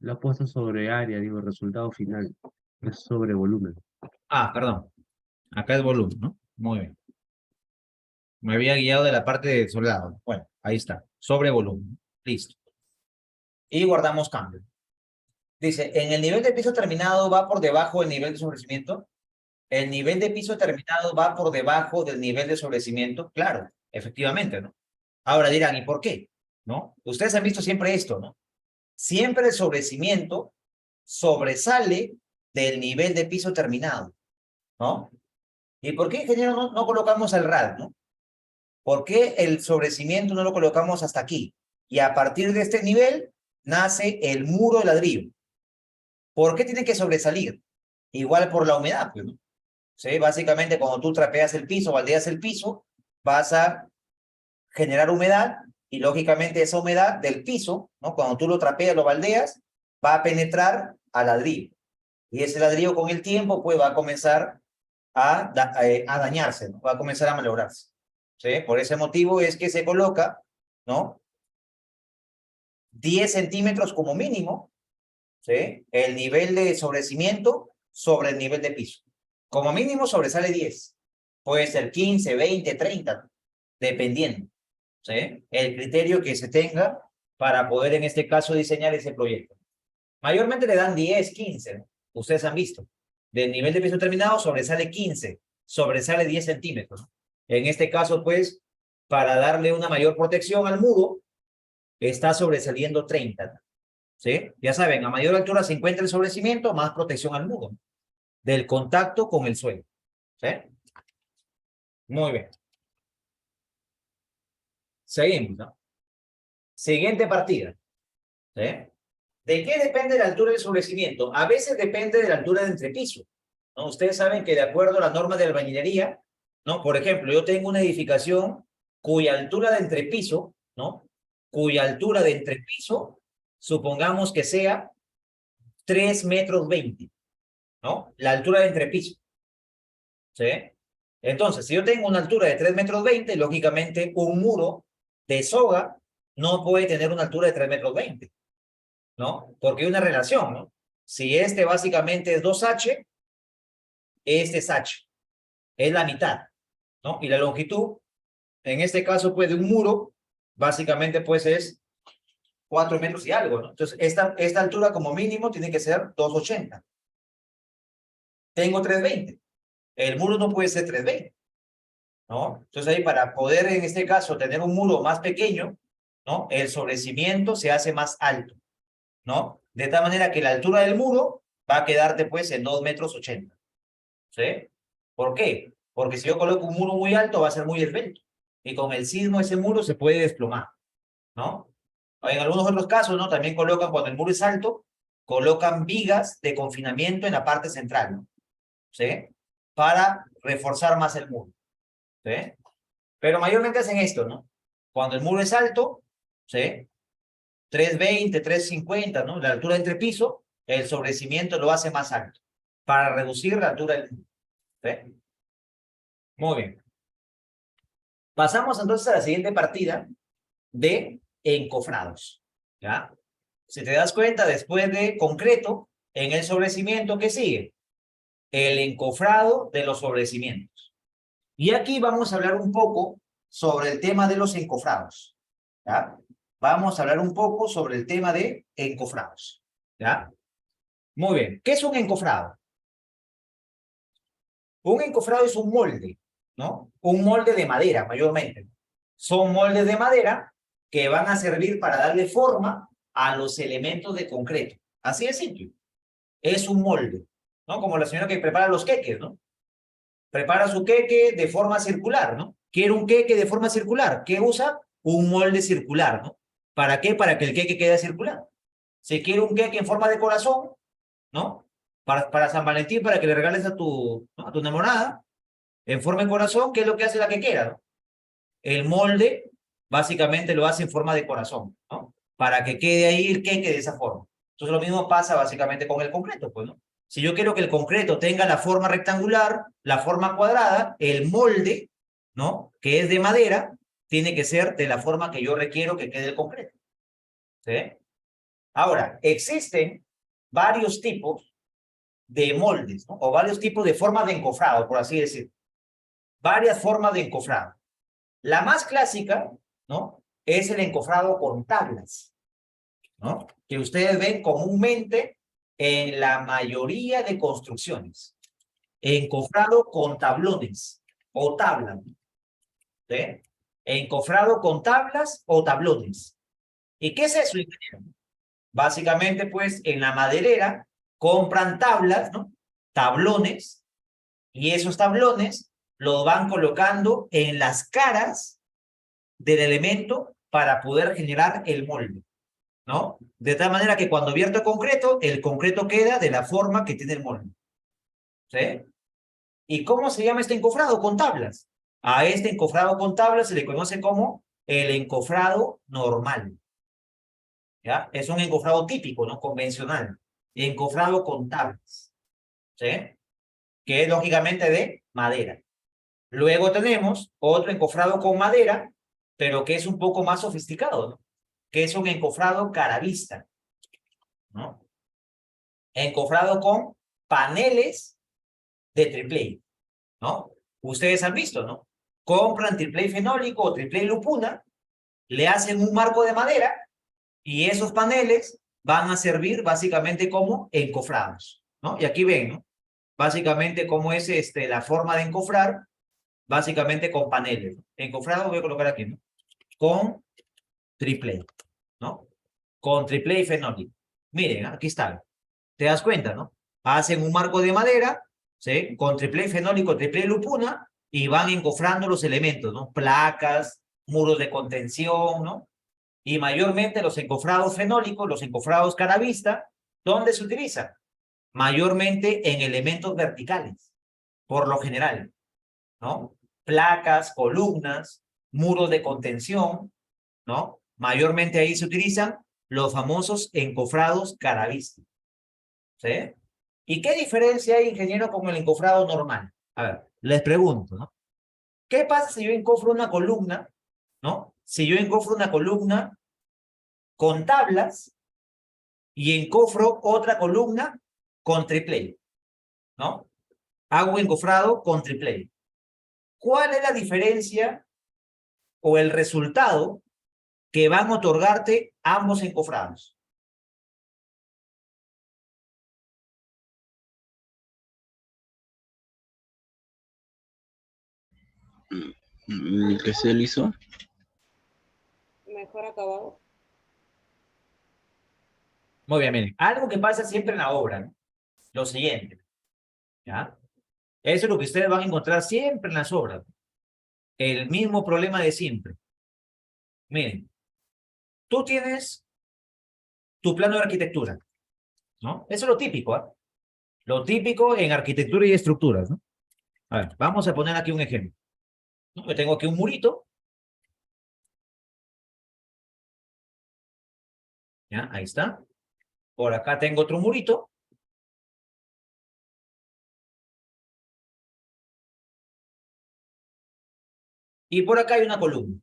Lo has puesto sobre área, digo, el resultado final. Es sobre volumen. Ah, perdón. Acá es volumen, ¿no? Muy bien. Me había guiado de la parte de soldado. Bueno, ahí está. Sobre volumen. Listo. Y guardamos cambio. Dice, en el nivel de piso terminado va por debajo del nivel de sobrecimiento. El nivel de piso terminado va por debajo del nivel de sobrecimiento. Claro, efectivamente, ¿no? Ahora dirán, ¿y por qué? ¿No? Ustedes han visto siempre esto, ¿no? Siempre el sobrecimiento sobresale del nivel de piso terminado, ¿no? ¿Y por qué, ingeniero, no colocamos el RAD, ¿no? ¿Por qué el sobrecimiento no lo colocamos hasta aquí? Y a partir de este nivel nace el muro de ladrillo. ¿Por qué tiene que sobresalir? Igual por la humedad, pues, ¿no? ¿Sí? Básicamente, cuando tú trapeas el piso, baldeas el piso, vas a generar humedad y, lógicamente, esa humedad del piso, ¿no? Cuando tú lo trapeas, lo baldeas, va a penetrar al ladrillo. Y ese ladrillo, con el tiempo, pues, va a comenzar a dañarse, ¿no? Va a comenzar a malograrse. ¿Sí? Por ese motivo es que se coloca, ¿no? 10 centímetros como mínimo, ¿sí? El nivel de sobrecimiento sobre el nivel de piso. Como mínimo sobresale 10. Puede ser 15, 20, 30, dependiendo, ¿sí? El criterio que se tenga para poder, en este caso, diseñar ese proyecto. Mayormente le dan 10, 15, ¿no? Ustedes han visto. Del nivel de piso terminado sobresale 15, sobresale 10 centímetros. En este caso, pues, para darle una mayor protección al muro, está sobresaliendo 30. ¿Sí? Ya saben, a mayor altura se encuentra el sobrecimiento, más protección al muro del contacto con el suelo. ¿Sí? Muy bien. Seguimos, ¿no? Siguiente partida. ¿Sí? ¿De qué depende la altura del sobrecimiento? A veces depende de la altura de entrepiso, ¿no? Ustedes saben que de acuerdo a la norma de albañilería, ¿no? Por ejemplo, yo tengo una edificación cuya altura de entrepiso, ¿no? Cuya altura de entrepiso, supongamos que sea 3,20 metros, ¿no? La altura de entrepiso. ¿Sí? Entonces, si yo tengo una altura de 3,20 metros, lógicamente un muro de soga no puede tener una altura de 3,20 metros, ¿no? Porque hay una relación, ¿no? Si este básicamente es 2H, este es H. Es la mitad, ¿no? Y la longitud, en este caso, pues, de un muro, básicamente, pues, es 4 metros y algo, ¿no? Entonces, esta altura como mínimo tiene que ser 2,80. Tengo 3,20. El muro no puede ser 3,20, ¿no? Entonces, ahí para poder, en este caso, tener un muro más pequeño, ¿no? El sobrecimiento se hace más alto, ¿no? De tal manera que la altura del muro va a quedarte, pues, en 2,80 metros. ¿Sí? ¿Por qué? Porque si yo coloco un muro muy alto, va a ser muy esbelto. Y con el sismo ese muro se puede desplomar, ¿no? En algunos otros casos, ¿no? También colocan, cuando el muro es alto, colocan vigas de confinamiento en la parte central, ¿no? ¿Sí? Para reforzar más el muro. ¿Sí? Pero mayormente hacen esto, ¿no? Cuando el muro es alto, ¿sí? 3,20, 3,50, ¿no? La altura de entrepiso, el sobrecimiento lo hace más alto para reducir la altura del muro. ¿Sí? Muy bien. Pasamos entonces a la siguiente partida de encofrados. ¿Ya? Si te das cuenta, después de concreto, en el sobrecimiento, ¿qué sigue? El encofrado de los sobrecimientos. Y aquí vamos a hablar un poco sobre el tema de los encofrados. ¿Ya? Vamos a hablar un poco sobre el tema de encofrados. ¿Ya? Muy bien. ¿Qué es un encofrado? Un encofrado es un molde, ¿no? Un molde de madera, mayormente. Son moldes de madera que van a servir para darle forma a los elementos de concreto. Así de simple. Es un molde, ¿no? Como la señora que prepara los queques, ¿no? Prepara su queque de forma circular, ¿no? Quiere un queque de forma circular. ¿Qué usa? Un molde circular, ¿no? ¿Para qué? Para que el queque quede circular. Si quiere un queque en forma de corazón, ¿no? Para San Valentín, para que le regales a tu, ¿no? A tu enamorada, en forma de corazón, ¿qué es lo que hace la quequera, ¿no? El molde, básicamente, lo hace en forma de corazón, ¿no? Para que quede ahí el queque de esa forma. Entonces, lo mismo pasa básicamente con el concreto, pues, ¿no? Si yo quiero que el concreto tenga la forma rectangular, la forma cuadrada, el molde, ¿no? Que es de madera, tiene que ser de la forma que yo requiero que quede el concreto. ¿Sí? Ahora, existen varios tipos de moldes, ¿no? O varios tipos de formas de encofrado, por así decirlo. Varias formas de encofrado. La más clásica, ¿no? Es el encofrado con tablas, ¿no? Que ustedes ven comúnmente en la mayoría de construcciones. Encofrado con tablones o tablas. ¿Sí? Encofrado con tablas o tablones. ¿Y qué es eso, ingeniero? Básicamente, pues, en la maderera compran tablas, ¿no? Tablones, y esos tablones los van colocando en las caras del elemento para poder generar el molde, ¿no? De tal manera que cuando vierto concreto, el concreto queda de la forma que tiene el molde. ¿Sí? ¿Y cómo se llama este encofrado? Con tablas. A este encofrado con tablas se le conoce como el encofrado normal. ¿Ya? Es un encofrado típico, ¿no? Convencional. Encofrado con tablas. ¿Sí? Que es lógicamente de madera. Luego tenemos otro encofrado con madera, pero que es un poco más sofisticado, ¿no? Que es un encofrado caravista, ¿no? Encofrado con paneles de triplé, ¿no? Ustedes han visto, ¿no? Compran triplé fenólico o triplé lupuna, le hacen un marco de madera y esos paneles van a servir básicamente como encofrados, ¿no? Y aquí ven, ¿no? Básicamente cómo es la forma de encofrar, básicamente con paneles, ¿no? Encofrado voy a colocar aquí, ¿no? Con triplé, ¿no? Con triplé y fenólico. Miren, aquí está. ¿Te das cuenta, no? Hacen un marco de madera, ¿sí? Con triplé fenólico, triplé lupuna, y van encofrando los elementos, ¿no? Placas, muros de contención, ¿no? Y mayormente los encofrados fenólicos, los encofrados cara vista, ¿dónde se utilizan? Mayormente en elementos verticales, por lo general, ¿no? Placas, columnas, muros de contención, ¿no? Mayormente ahí se utilizan los famosos encofrados cara vista, ¿sí? ¿Y qué diferencia hay, ingeniero, con el encofrado normal? A ver, les pregunto, ¿no? ¿Qué pasa si yo encofro una columna, ¿no? Si yo encofro una columna con tablas y encofro otra columna con triplé, ¿no? Hago encofrado con triplé. ¿Cuál es la diferencia o el resultado que van a otorgarte ambos encofrados? Que se liso. Mejor acabado. Muy bien, miren. Algo que pasa siempre en la obra, ¿no? Lo siguiente, ¿ya? Eso es lo que ustedes van a encontrar siempre en las obras. El mismo problema de siempre. Miren, tú tienes tu plano de arquitectura, ¿no? Eso es lo típico, ¿eh? Lo típico en arquitectura y estructuras, ¿no? A ver, vamos a poner aquí un ejemplo. Yo tengo aquí un murito. ¿Ya? Ahí está. Por acá tengo otro murito. Y por acá hay una columna.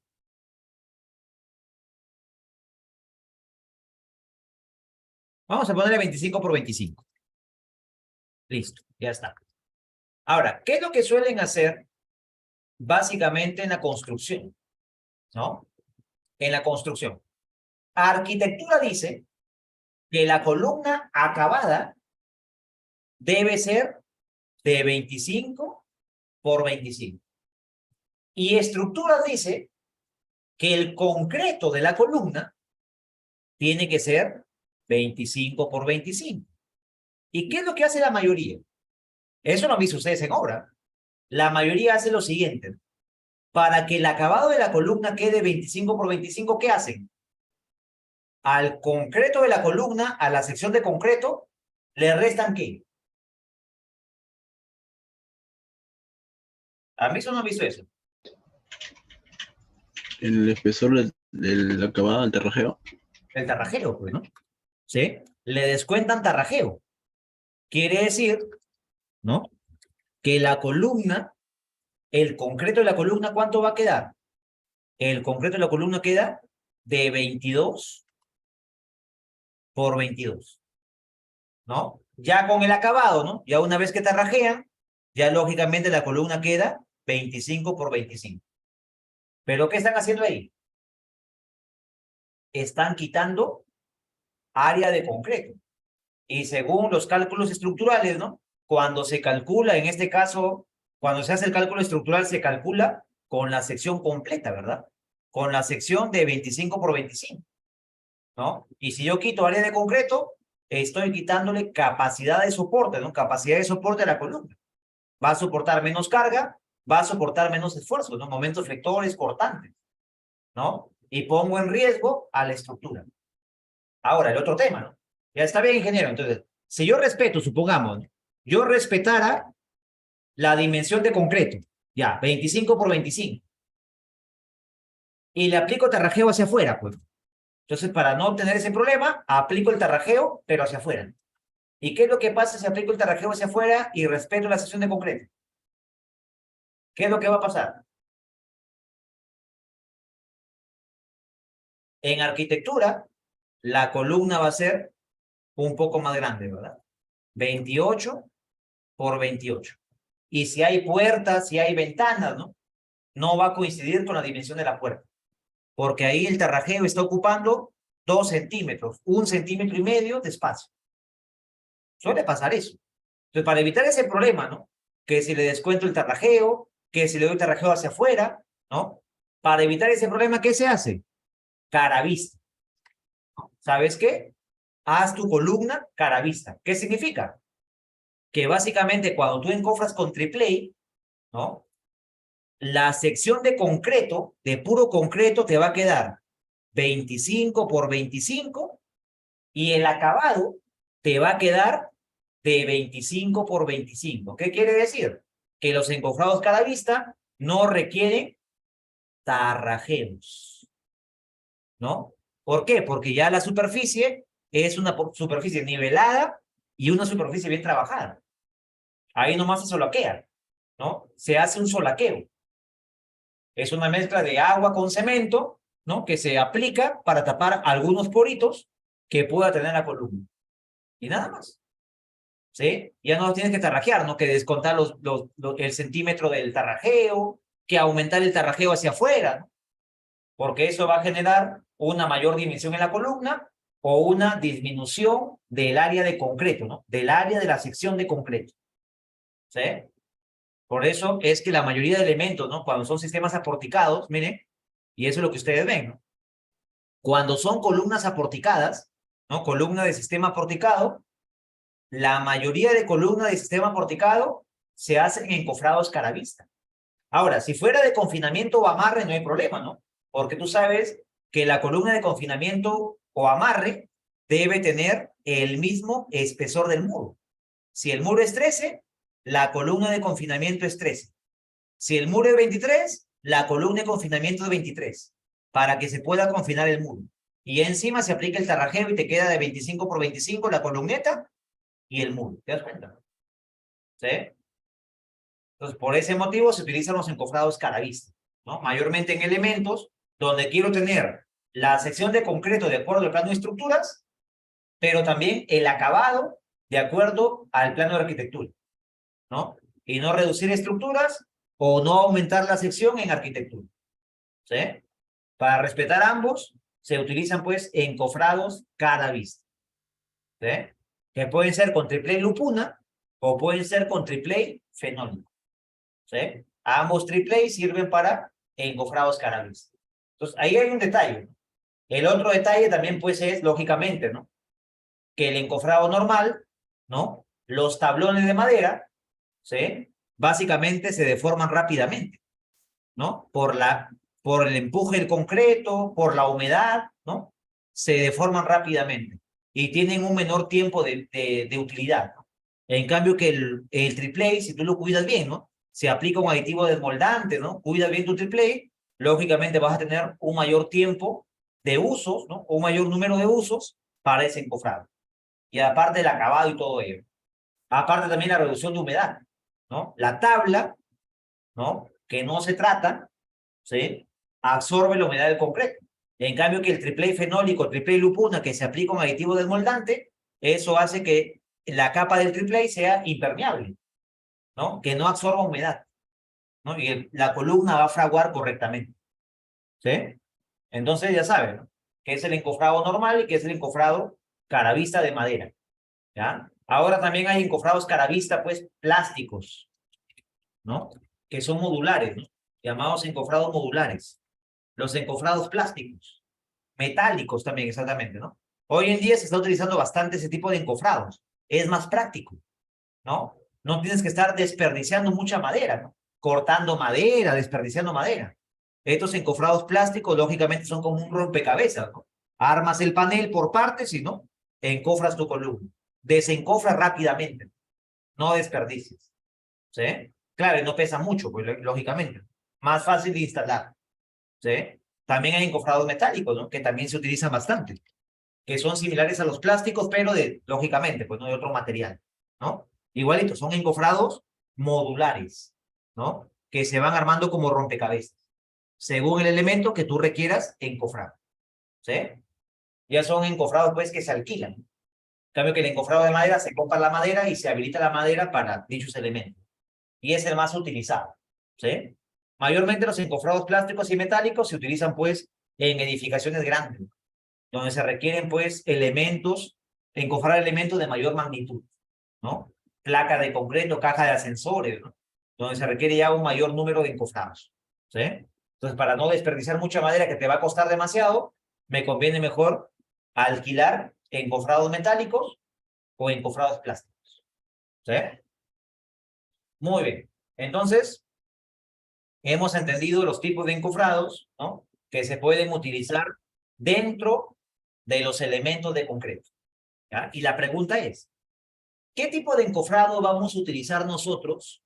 Vamos a ponerle 25 por 25. Listo, ya está. Ahora, ¿qué es lo que suelen hacer básicamente en la construcción? ¿No? En la construcción. Arquitectura dice que la columna acabada debe ser de 25 por 25. Y estructura dice que el concreto de la columna tiene que ser 25 por 25. ¿Y qué es lo que hace la mayoría? Eso no han visto ustedes en obra. La mayoría hace lo siguiente. Para que el acabado de la columna quede 25 por 25, ¿qué hacen? Al concreto de la columna, a la sección de concreto, le restan ¿qué? ¿Han visto o no han visto eso? El espesor del acabado del terrajeo. El tarrajeo, pues, ¿no? ¿Sí? Le descuentan tarrajeo. Quiere decir, ¿no? Que la columna, el concreto de la columna, ¿cuánto va a quedar? El concreto de la columna queda de 22 por 22, ¿no? Ya con el acabado, ¿no? Ya una vez que tarrajean, ya lógicamente la columna queda 25 por 25. ¿Pero qué están haciendo ahí? Están quitando área de concreto. Y según los cálculos estructurales, ¿no? Cuando se calcula, en este caso, cuando se hace el cálculo estructural, se calcula con la sección completa, ¿verdad? Con la sección de 25 por 25, ¿no? Y si yo quito área de concreto, estoy quitándole capacidad de soporte, ¿no? Capacidad de soporte a la columna. Va a soportar menos carga, va a soportar menos esfuerzo, ¿no? Momentos flectores, cortantes, ¿no? Y pongo en riesgo a la estructura. Ahora, el otro tema, ¿no? Ya está bien, ingeniero. Entonces, si yo respeto, supongamos, yo respetara la dimensión de concreto, ya, 25 por 25, y le aplico tarrajeo hacia afuera, pues. Entonces, para no obtener ese problema, aplico el tarrajeo, pero hacia afuera. ¿Y qué es lo que pasa si aplico el tarrajeo hacia afuera y respeto la sección de concreto? ¿Qué es lo que va a pasar? En arquitectura, la columna va a ser un poco más grande, ¿verdad? 28 por 28. Y si hay puertas, si hay ventanas, ¿no? No va a coincidir con la dimensión de la puerta. Porque ahí el tarrajeo está ocupando 2 centímetros, 1,5 centímetros de espacio. Suele pasar eso. Entonces, para evitar ese problema, ¿no? Que si le descuento el tarrajeo, que si le doy el tarrajeo hacia afuera, ¿no? Para evitar ese problema, ¿qué se hace? Cara vista. ¿Sabes qué? Haz tu columna cara vista. ¿Qué significa? Que básicamente cuando tú encofras con triple, ¿no? la sección de concreto, de puro concreto, te va a quedar 25 por 25 y el acabado te va a quedar de 25 por 25. ¿Qué quiere decir? Que los encofrados cada vista no requieren tarrajeos, ¿no? ¿Por qué? Porque ya la superficie es una superficie nivelada y una superficie bien trabajada. Ahí nomás se solaquea, ¿no? Se hace un solaqueo. Es una mezcla de agua con cemento, ¿no? Que se aplica para tapar algunos poritos que pueda tener la columna. Y nada más. ¿Sí? Ya no tienes que tarrajear, ¿no? Que descontar el centímetro del tarrajeo, que aumentar el tarrajeo hacia afuera, ¿no? Porque eso va a generar una mayor dimensión en la columna o una disminución del área de concreto, ¿no? Del área de la sección de concreto. ¿Sí? Por eso es que la mayoría de elementos, ¿no? Cuando son sistemas aporticados, miren, y eso es lo que ustedes ven, ¿no? Cuando son columnas aporticadas, ¿no? Columna de sistema aporticado, la mayoría de columnas de sistema aporticado se hacen encofrados cara vista. Ahora, si fuera de confinamiento o amarre, no hay problema, ¿no? Porque tú sabes que la columna de confinamiento o amarre debe tener el mismo espesor del muro. Si el muro es 13, la columna de confinamiento es 13. Si el muro es 23, la columna de confinamiento es 23, para que se pueda confinar el muro. Y encima se aplica el tarrajeo y te queda de 25 por 25 la columneta y el muro. ¿Te das cuenta? ¿Sí? Entonces, por ese motivo se utilizan los encofrados cara vista, ¿no? Mayormente en elementos donde quiero tener la sección de concreto de acuerdo al plano de estructuras, pero también el acabado de acuerdo al plano de arquitectura, ¿no? Y no reducir estructuras o no aumentar la sección en arquitectura. ¿Sí? Para respetar ambos, se utilizan pues encofrados cara vista. ¿Sí? Que pueden ser con triple lupuna o pueden ser con triple fenólico. ¿Sí? Ambos triple sirven para encofrados cara vista. Entonces, ahí hay un detalle, ¿no? El otro detalle también pues es, lógicamente, ¿no? Que el encofrado normal, ¿no? Los tablones de madera, ¿sí? Básicamente se deforman rápidamente, ¿no? Por el empuje del concreto, por la humedad, ¿no? Se deforman rápidamente y tienen un menor tiempo de utilidad, ¿no? En cambio que el triple, si tú lo cuidas bien, ¿no? Se aplica un aditivo desmoldante, ¿no? Cuidas bien tu triple, lógicamente vas a tener un mayor tiempo de usos, ¿no? Un mayor número de usos para ese encofrado. Y aparte el acabado y todo ello. Aparte también la reducción de humedad, ¿no? La tabla, ¿no? Que no se trata, ¿sí? Absorbe la humedad del concreto. En cambio que el triple fenólico, triple lupuna, que se aplica un aditivo desmoldante, eso hace que la capa del triple sea impermeable, ¿no? Que no absorba humedad, ¿no? Y la columna va a fraguar correctamente, ¿sí? Entonces ya saben, ¿no? Que es el encofrado normal y que es el encofrado cara vista de madera, ¿ya? Ahora también hay encofrados cara vista, pues, plásticos, ¿no? Que son modulares, ¿no? Llamados encofrados modulares. Los encofrados plásticos, metálicos también, exactamente, ¿no? Hoy en día se está utilizando bastante ese tipo de encofrados. Es más práctico, ¿no? No tienes que estar desperdiciando mucha madera, ¿no? Cortando madera, desperdiciando madera. Estos encofrados plásticos, lógicamente, son como un rompecabezas, ¿no? Armas el panel por partes y, ¿no? Encofras tu columna. Desencofras rápidamente. No desperdicies. ¿Sí? Claro, y no pesa mucho, pues, lógicamente. Más fácil de instalar. ¿Sí? También hay encofrados metálicos, ¿no? Que también se utilizan bastante. Que son similares a los plásticos, pero lógicamente, pues no de otro material, ¿no? Igualito, son encofrados modulares, ¿no? Que se van armando como rompecabezas, según el elemento que tú requieras encofrar, ¿sí? Ya son encofrados, pues, que se alquilan. En cambio que el encofrado de madera, se compra la madera y se habilita la madera para dichos elementos. Y es el más utilizado, ¿sí? Mayormente los encofrados plásticos y metálicos se utilizan, pues, en edificaciones grandes, donde se requieren, pues, encofrar elementos de mayor magnitud, ¿no? Placa de concreto, caja de ascensores, ¿no? Donde se requiere ya un mayor número de encofrados, ¿sí? Entonces, para no desperdiciar mucha madera que te va a costar demasiado, me conviene mejor alquilar encofrados metálicos o encofrados plásticos, ¿sí? Muy bien. Entonces, Hemos entendido los tipos de encofrados, ¿no? Que se pueden utilizar dentro de los elementos de concreto, ¿ya? Y la pregunta es, ¿qué tipo de encofrado vamos a utilizar nosotros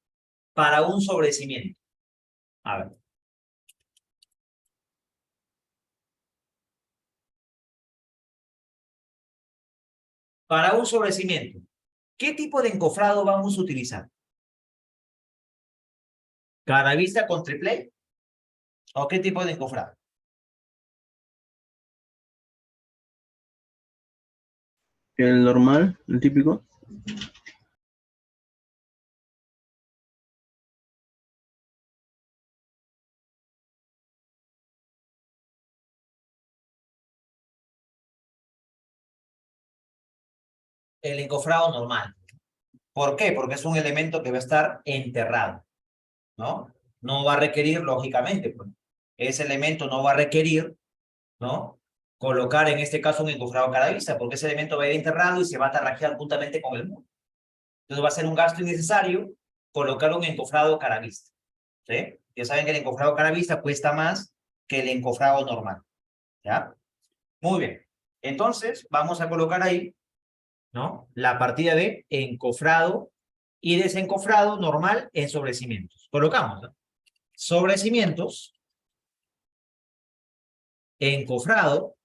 para un sobrecimiento? A ver. Para un sobrecimiento, ¿qué tipo de encofrado vamos a utilizar? ¿Caravista con triplé? ¿O qué tipo de encofrado? El normal, el típico. El encofrado normal. ¿Por qué? Porque es un elemento que va a estar enterrado, ¿no? No va a requerir, lógicamente, pues, ese elemento no va a requerir, ¿no? Colocar en este caso un encofrado caravista, porque ese elemento va a ir enterrado y se va a tarrajear juntamente con el muro. Entonces va a ser un gasto innecesario colocar un encofrado caravista, ¿sí? Ya saben que el encofrado caravista cuesta más que el encofrado normal, ¿ya? Muy bien. Entonces, vamos a colocar ahí, ¿no? La partida de encofrado y desencofrado normal en sobrecimientos. Colocamos, ¿no? Sobrecimientos, encofrado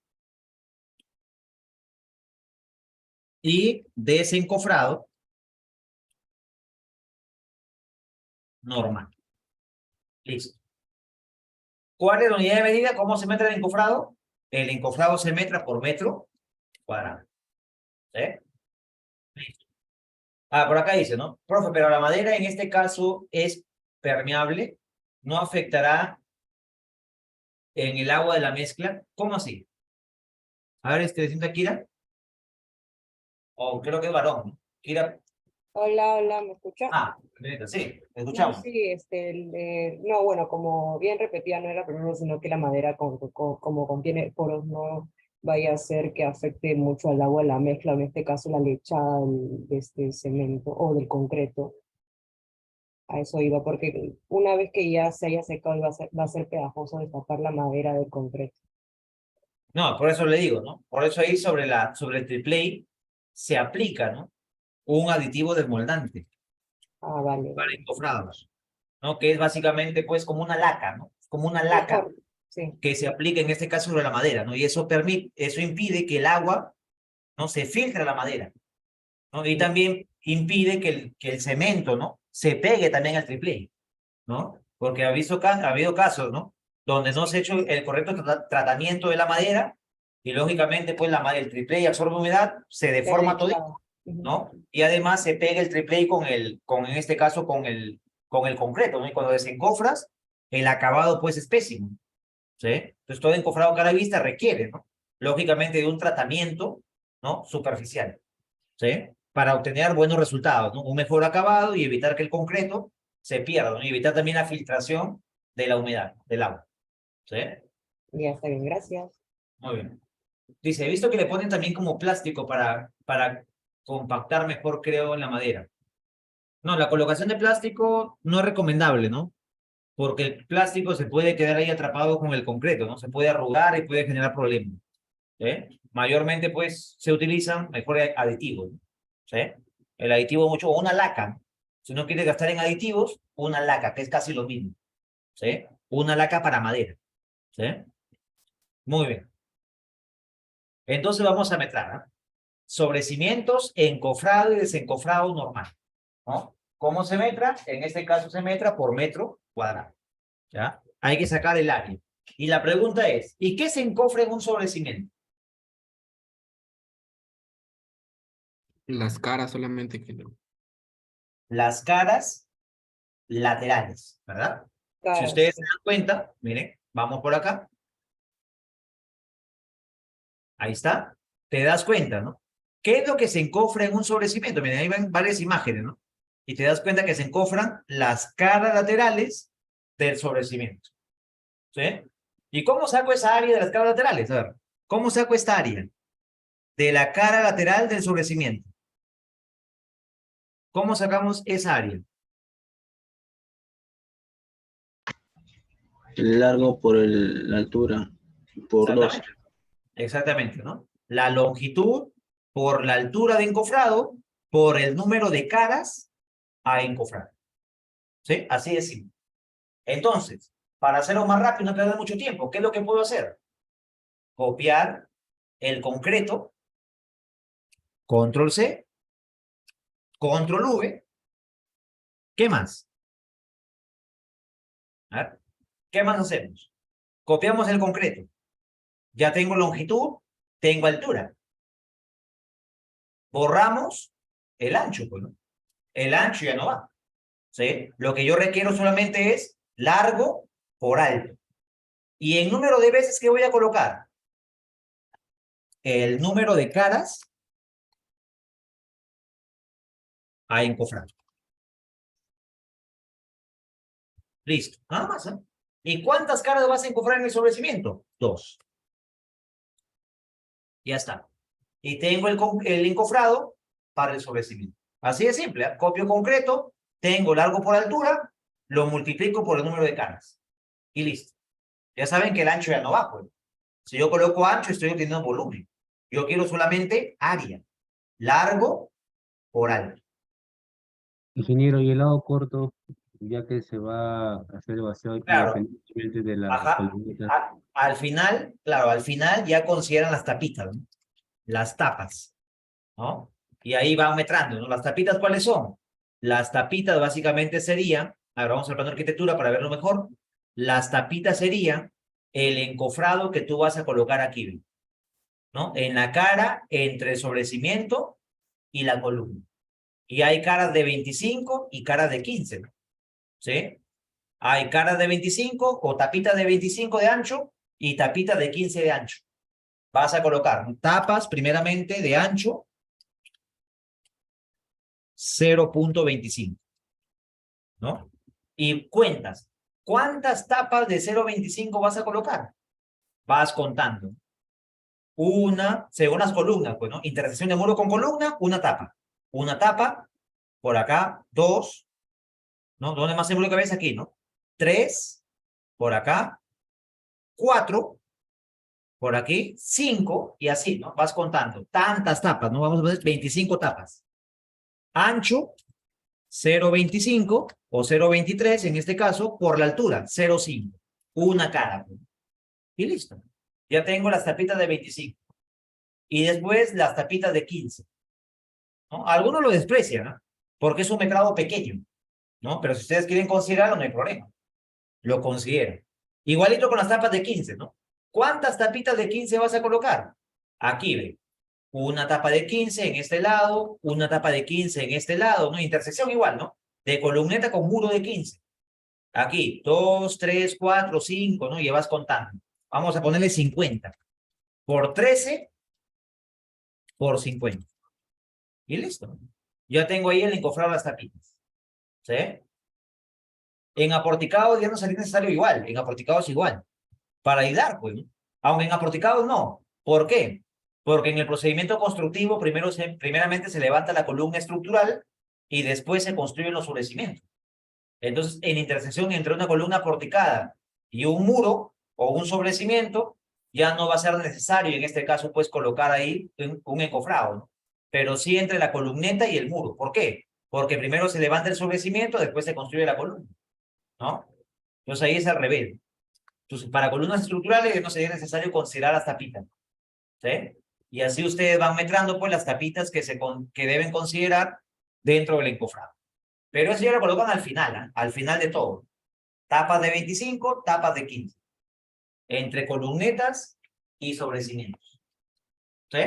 y desencofrado normal. Listo. ¿Cuál es la unidad de medida? ¿Cómo se metra el encofrado? El encofrado se metra por metro cuadrado. ¿Sí? Listo. Ah, por acá dice, ¿no? Profe, pero la madera en este caso es permeable, no afectará en el agua de la mezcla. ¿Cómo así? A ver, ¿sienta Kira? O creo que es varón, ¿no? Kira. Hola, hola, ¿me escucha? Ah, perfecto, sí, te No, escuchamos. sí, no, bueno, como bien repetía, no era primero, sino que la madera como contiene poros no vaya a hacer que afecte mucho al agua la mezcla, en este caso la lechada de este cemento o del concreto. A eso iba, porque una vez que ya se haya secado va a ser pegajoso destapar la madera del concreto. No, por eso le digo, ¿no? Por eso ahí sobre el triple se aplica, ¿no? Un aditivo desmoldante Ah, vale, para vale. encofrados, ¿no? Que es básicamente, pues, como una laca, ¿no? Como una laca Mejor, sí. que se aplica en este caso sobre la madera, ¿no? Y eso impide que el agua, ¿no? Se filtre a la madera, ¿no? Y también impide que el cemento, ¿no? Se pegue también al triple, ¿no? Porque ha habido casos, ¿no? Donde no se ha hecho el correcto tratamiento de la madera y lógicamente, pues, el triple absorbe humedad, se La deforma todo, lechada. Ujú. ¿no? Y además se pega el triple en este caso, con el concreto, ¿no? Y cuando desencofras, el acabado, pues, es pésimo, ¿sí? Entonces, todo encofrado caravista requiere, ¿no? Lógicamente, de un tratamiento, ¿no? Superficial, ¿sí? Para obtener buenos resultados, ¿no? Un mejor acabado y evitar que el concreto se pierda, ¿no? Y evitar también la filtración de la humedad, del agua, ¿sí? Ya está bien, gracias. Muy bien. Dice, he visto que le ponen también como plástico para compactar mejor, creo, en la madera. No, la colocación de plástico no es recomendable, ¿no? Porque el plástico se puede quedar ahí atrapado con el concreto, ¿no? Se puede arrugar y puede generar problemas, ¿sí? Mayormente, pues, se utilizan mejor aditivos, ¿no? ¿Sí? El aditivo mucho, o una laca, ¿no? Si no quiere gastar en aditivos, una laca, que es casi lo mismo, ¿sí? Una laca para madera, ¿sí? Muy bien. Entonces vamos a metrar, ¿no? Sobre cimientos, encofrado y desencofrado normal, ¿no? ¿Cómo se metra? En este caso se metra por metro cuadrado, ¿ya? Hay que sacar el área. Y la pregunta es, ¿y qué se encofra en un sobrecimiento? Las caras solamente que no. Las caras laterales, ¿verdad? Si Caras. ustedes se dan cuenta, miren, vamos por acá. Ahí está. Te das cuenta, ¿no? ¿Qué es lo que se encofra en un sobrecimiento? Miren, ahí ven varias imágenes, ¿no? Y te das cuenta que se encofran las caras laterales del sobrecimiento, ¿sí? ¿Y cómo saco esa área de las caras laterales? A ver, ¿cómo saco esta área de la cara lateral del sobrecimiento? ¿Cómo sacamos esa área? El largo por la altura, por 2. Exactamente. Exactamente, ¿no? La longitud por la altura de encofrado por el número de caras a encofrar. ¿Sí? Así de simple. Entonces, para hacerlo más rápido y no perder mucho tiempo, ¿qué es lo que puedo hacer? Copiar el concreto, control C, control V. ¿Qué más? A ver, ¿qué más hacemos? Copiamos el concreto. Ya tengo longitud, tengo altura. Borramos el ancho, pues, ¿no? El ancho ya no va. ¿Sí? Lo que yo requiero solamente es largo por alto. Y en número de veces que voy a colocar el número de caras a encofrar. Listo, nada más, ¿eh? ¿Y cuántas caras vas a encofrar en el sobrecimiento? 2. Ya está. Y tengo el encofrado para el sobrecimiento. Así de simple, ¿eh? Copio concreto, tengo largo por altura, lo multiplico por el número de caras. Y listo. Ya saben que el ancho ya no va, pues. Si yo coloco ancho, estoy obteniendo volumen. Yo quiero solamente área. Largo por alto. Ingeniero, y el lado corto, ya que se va a hacer vaciado Claro. independientemente de la Ajá. columnita. Al final, claro, al final ya consideran las tapitas, ¿no? Las tapas, ¿no? Y ahí van metrando, ¿no? Las tapitas, ¿cuáles son? Las tapitas básicamente serían, ahora vamos al plano de arquitectura para verlo mejor. Las tapitas serían el encofrado que tú vas a colocar aquí, ¿no? En la cara, entre el sobrecimiento y la columna. Y hay caras de 25 y caras de 15, ¿no? ¿Sí? Hay caras de 25 o tapitas de 25 de ancho y tapitas de 15 de ancho. Vas a colocar tapas primeramente de ancho 0.25, ¿no? Y cuentas, ¿cuántas tapas de 0.25 vas a colocar? Vas contando. Una, según las columnas, pues, ¿no? Intersección de muro con columna, una tapa. Una tapa, por acá, 2, ¿no? ¿Dónde más seguro que ves? Aquí, ¿no? 3, por acá, 4, por aquí, 5, y así, ¿no? Vas contando. Tantas tapas, ¿no? Vamos a poner 25 tapas. Ancho, 0.25 o 0.23 en este caso, por la altura, 0.5. Una cara. Y listo. Ya tengo las tapitas de 25. Y después las tapitas de 15. ¿No? Algunos lo desprecian, ¿no? Porque es un metrado pequeño, ¿no? Pero si ustedes quieren considerarlo, no hay problema. Lo consideran. Igualito con las tapas de 15, ¿no? ¿Cuántas tapitas de 15 vas a colocar? Aquí, ve. Una tapa de 15 en este lado, una tapa de 15 en este lado, ¿no? Intersección igual, ¿no? De columneta con muro de 15. Aquí, 2, 3, 4, 5, ¿no? Y vas contando. Vamos a ponerle 50. Por 13, por 50. Y listo. Ya tengo ahí el encofrado de las tapitas. ¿Sí? En aporticado ya no sería necesario igual. En aporticado es igual. Para aislar, pues, ¿no? Aunque en aporticado no. ¿Por qué? Porque en el procedimiento constructivo primeramente se levanta la columna estructural y después se construyen los sobrecimientos. Entonces, en intersección entre una columna porticada y un muro o un sobrecimiento, ya no va a ser necesario, en este caso, pues, colocar ahí un encofrado, ¿no? Pero sí entre la columneta y el muro. ¿Por qué? Porque primero se levanta el sobrecimiento, después se construye la columna, ¿no? Entonces ahí es al revés. Entonces, para columnas estructurales no sería necesario considerar las tapitas, ¿sí? Y así ustedes van metrando, pues, las tapitas que deben considerar dentro del encofrado. Pero eso ya lo colocan al final, ¿eh? Al final de todo. Tapas de 25, tapas de 15. Entre columnetas y sobrecimientos. ¿Sí?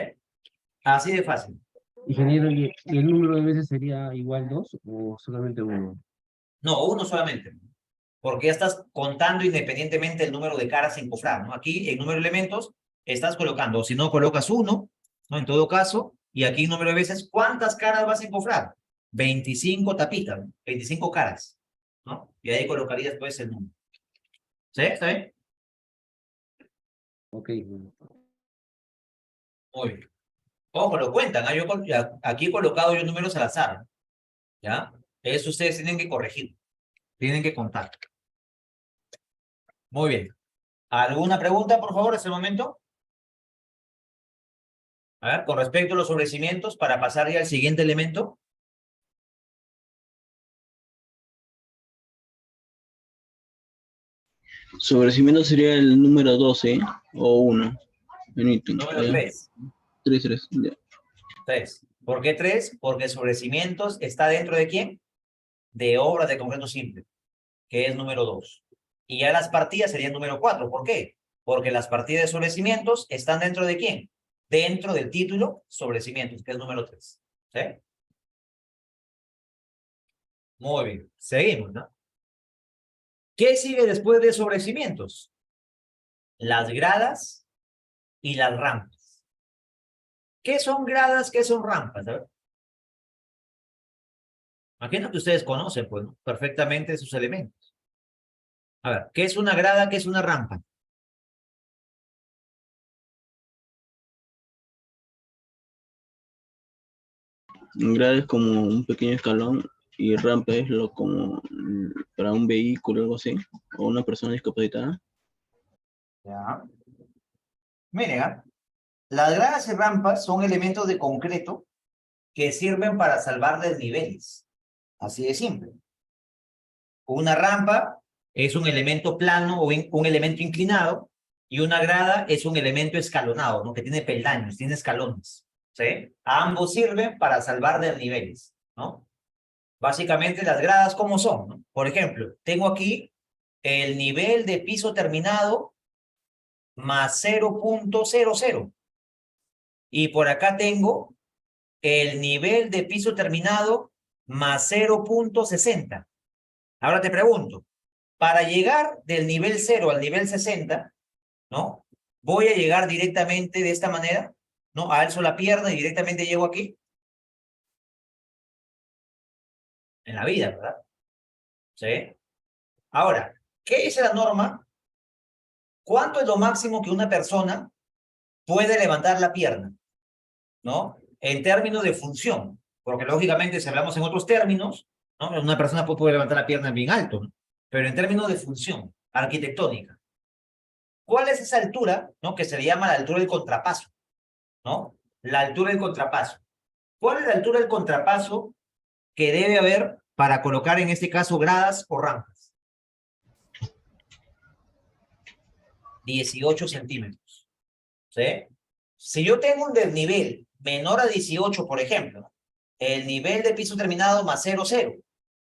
Así de fácil. Ingeniero, ¿y el número de veces sería igual 2 o solamente 1? No, uno solamente. Porque ya estás contando independientemente el número de caras encofradas, ¿no? Aquí, en número de elementos, estás colocando. Si no, colocas 1, ¿no? En todo caso. Y aquí, número de veces, ¿cuántas caras vas a encofrar? 25 tapitas, ¿no? 25 caras, ¿no? Y ahí colocarías, pues, el número. ¿Sí? ¿Está bien? Ok, bueno. Muy bien. Ojo, lo cuentan, ¿ah? Aquí he colocado yo números al azar, ¿ya? Eso ustedes tienen que corregir, tienen que contar. Muy bien. ¿Alguna pregunta, por favor, hasta el momento? A ver, con respecto a los sobrecimientos, para pasar ya al siguiente elemento. Sobrecimiento sería el número 12 o 1. En ítem. Número 3. 3, 3. 3. ¿Por qué 3? Porque sobrecimientos está dentro de ¿quién? De obras de concreto simple, que es número 2. Y ya las partidas serían número 4. ¿Por qué? Porque las partidas de sobrecimientos están dentro de ¿quién? Dentro del título sobrecimientos, que es número 3. ¿Sí? Muy bien. Seguimos, ¿no? ¿Qué sigue después de sobrecimientos? Las gradas y las rampas. ¿Qué son gradas? ¿Qué son rampas? A ver. Imagino que ustedes conocen, pues, ¿no? Perfectamente sus elementos. A ver, ¿qué es una grada? ¿Qué es una rampa? Un grado es como un pequeño escalón y rampa es lo como para un vehículo, algo así, o una persona discapacitada. Ya. Miren, ¿ah? Las gradas y rampas son elementos de concreto que sirven para salvar desniveles. Así de simple. Una rampa es un elemento plano o un elemento inclinado y una grada es un elemento escalonado, ¿no? Que tiene peldaños, tiene escalones. ¿Sí? Ambos sirven para salvar desniveles, ¿no? Básicamente las gradas, ¿cómo son? ¿No? Por ejemplo, tengo aquí el nivel de piso terminado más 0.00. Y por acá tengo el nivel de piso terminado más 0.60. Ahora te pregunto, para llegar del nivel 0 al nivel 60, ¿no? Voy a llegar directamente de esta manera, ¿no? Alzo la pierna y directamente llego aquí. En la vida, ¿verdad? ¿Sí? Ahora, ¿qué es la norma? ¿Cuánto es lo máximo que una persona puede levantar la pierna? ¿No? En términos de función. Porque lógicamente, si hablamos en otros términos, ¿no? Una persona puede levantar la pierna bien alto, ¿no? Pero en términos de función arquitectónica, ¿cuál es esa altura, ¿no? Que se le llama la altura del contrapaso, ¿no? La altura del contrapaso. ¿Cuál es la altura del contrapaso que debe haber para colocar en este caso gradas o rampas? 18 centímetros. ¿Sí? Si yo tengo un desnivel menor a 18, por ejemplo, el nivel de piso terminado más 0,0,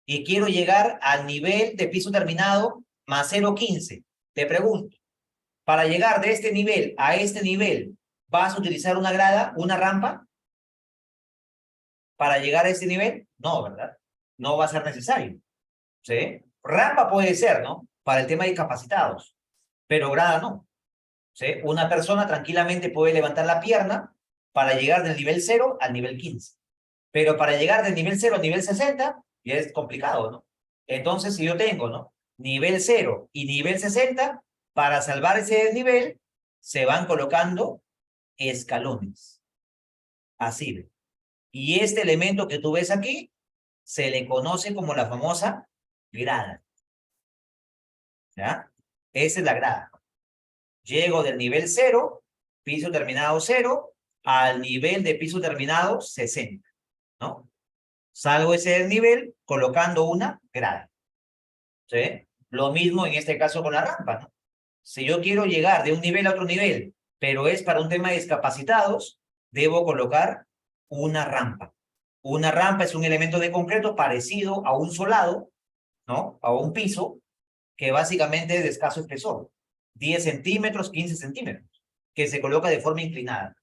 y quiero llegar al nivel de piso terminado más 0,15, te pregunto, para llegar de este nivel a este nivel, ¿vas a utilizar una grada, una rampa? Para llegar a este nivel, no, ¿verdad? No va a ser necesario. ¿Sí? Rampa puede ser, ¿no? Para el tema de discapacitados, pero grada no. ¿Sí? Una persona tranquilamente puede levantar la pierna para llegar del nivel 0 al nivel 15. Pero para llegar del nivel 0 al nivel 60, ya es complicado, ¿no? Entonces, si yo tengo, ¿no? Nivel 0 y nivel 60, para salvar ese nivel, se van colocando escalones. Así ve. Y este elemento que tú ves aquí, se le conoce como la famosa grada. ¿Ya? Esa es la grada. Llego del nivel 0, piso terminado 0, al nivel de piso terminado 60, ¿no? Salgo ese nivel colocando una grada. ¿Sí? Lo mismo en este caso con la rampa, ¿no? Si yo quiero llegar de un nivel a otro nivel, pero es para un tema de discapacitados, debo colocar una rampa. Una rampa es un elemento de concreto parecido a un solado, ¿no? A un piso, que básicamente es de escaso espesor. 10 centímetros, 15 centímetros, que se coloca de forma inclinada.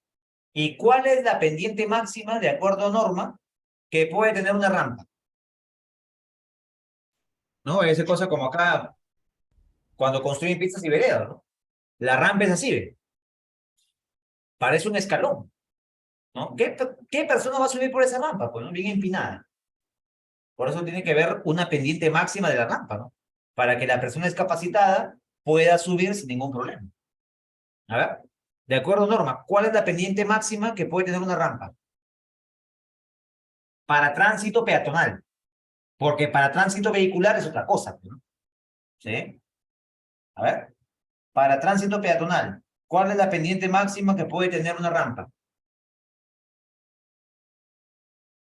¿Y cuál es la pendiente máxima, de acuerdo a norma, que puede tener una rampa? ¿No? Esa cosa como acá, cuando construyen pistas y veredas, ¿no? La rampa es así, ¿ve? Parece un escalón, ¿no? ¿Qué persona va a subir por esa rampa? Pues, ¿no? Bien empinada. Por eso tiene que haber una pendiente máxima de la rampa, ¿no? Para que la persona discapacitada pueda subir sin ningún problema. A ver, de acuerdo a norma, ¿cuál es la pendiente máxima que puede tener una rampa? Para tránsito peatonal, porque para tránsito vehicular es otra cosa, ¿no? ¿Sí? A ver. Para tránsito peatonal, ¿cuál es la pendiente máxima que puede tener una rampa?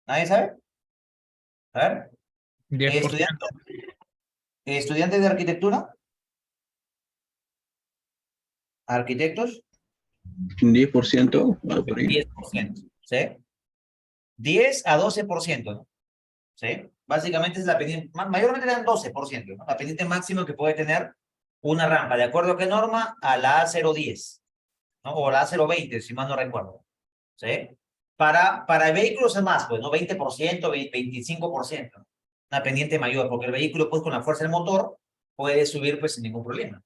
¿Nadie sabe? A ver. 10%. ¿Estudiantes de arquitectura? ¿Arquitectos? 10%, por ahí. 10%, ¿sí? 10 a 12%, ¿no? ¿Sí? Básicamente es la pendiente, mayormente dan 12%, ¿no? La pendiente máxima que puede tener una rampa, ¿de acuerdo a qué norma? A la A010, ¿no? O la A020, si mal no recuerdo, ¿sí? Para vehículos es más, pues, ¿no? 20%, 25%, una pendiente mayor, porque el vehículo, pues, con la fuerza del motor, puede subir, pues, sin ningún problema.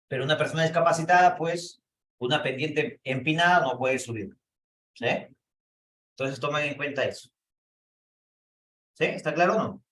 Pero una persona discapacitada, pues, una pendiente empinada no puede subir, ¿sí? Entonces tomen en cuenta eso. ¿Sí? ¿Está claro o no?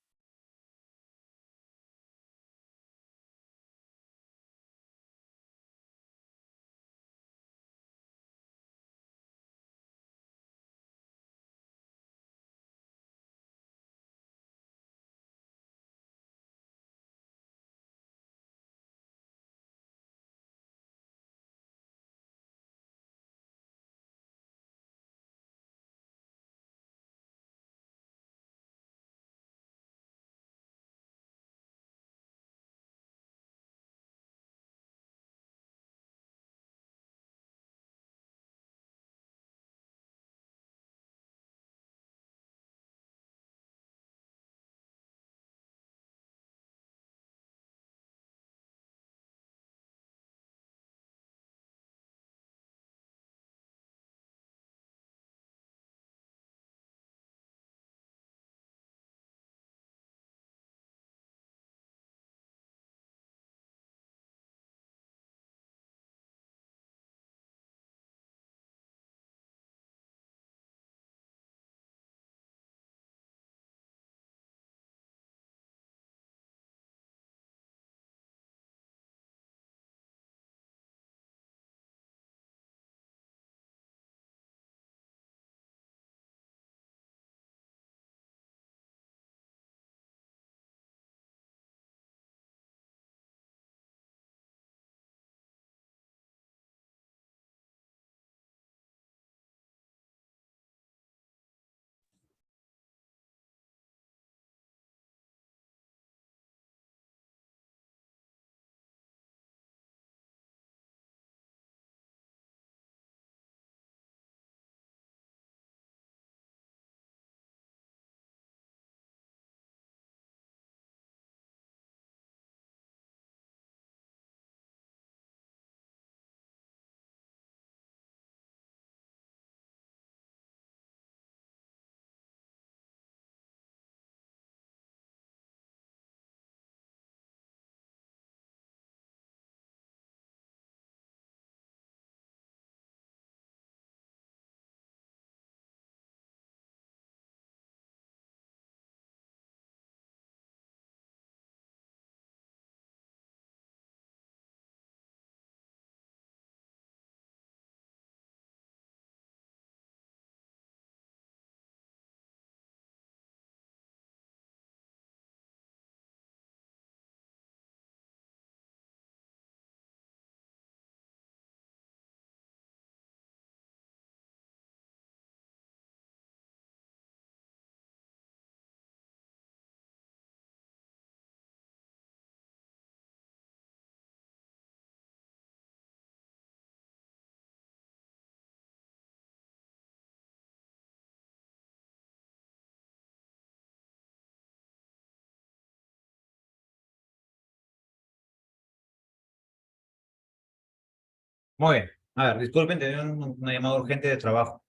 Muy bien. A ver, disculpen, tenía una llamada urgente de trabajo.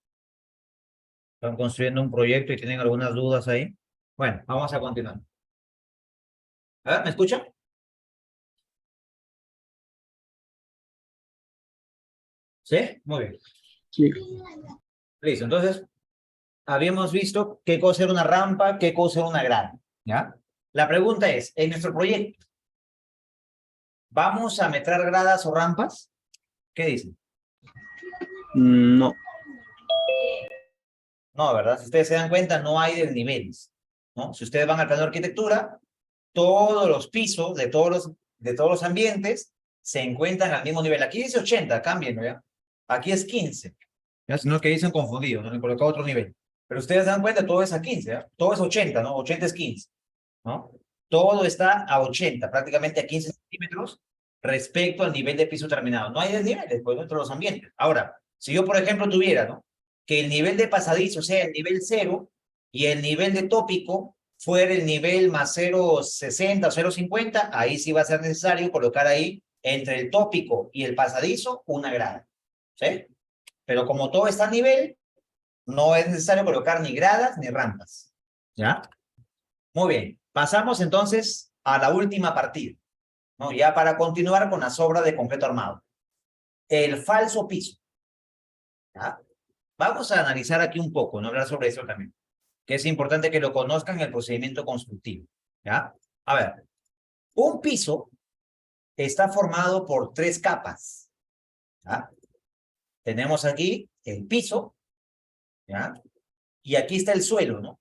Están construyendo un proyecto y tienen algunas dudas ahí. Bueno, vamos a continuar. A ver, ¿me escuchan? ¿Sí? Muy bien. Sí. Listo. Entonces, habíamos visto qué cosa era una rampa, qué cosa era una grada. ¿Ya? La pregunta es, en nuestro proyecto, ¿vamos a meter gradas o rampas? ¿Qué dicen? No. No, ¿verdad? Si ustedes se dan cuenta, no hay desniveles, ¿no? Si ustedes van al plano de arquitectura, todos los pisos de todos los ambientes se encuentran al mismo nivel. Aquí dice 80, cámbienlo, ¿ya? Aquí es 15. ¿Ya? Sino que dicen confundido, no le he colocado otro nivel. Pero ustedes se dan cuenta, todo es a 15, ¿ya? Todo es 80, ¿no? 80 es 15, ¿no? Todo está a 80, prácticamente a 15 centímetros respecto al nivel de piso terminado. No hay desniveles, pues, dentro de los ambientes. Ahora, si yo, por ejemplo, tuviera, ¿no? Que el nivel de pasadizo sea el nivel 0 y el nivel de tópico fuera el nivel más 0,60 o 0,50, ahí sí va a ser necesario colocar ahí entre el tópico y el pasadizo una grada, ¿sí? Pero como todo está a nivel, no es necesario colocar ni gradas ni rampas, ¿ya? Muy bien, pasamos entonces a la última partida, ¿no? Ya para continuar con las obras de concreto armado. El falso piso, ¿ya? Vamos a analizar aquí un poco, no hablar sobre eso también, que es importante que lo conozcan en el procedimiento constructivo, ¿ya? A ver, un piso está formado por 3 capas, ¿ya? Tenemos aquí el piso, ¿ya? Y aquí está el suelo, ¿no?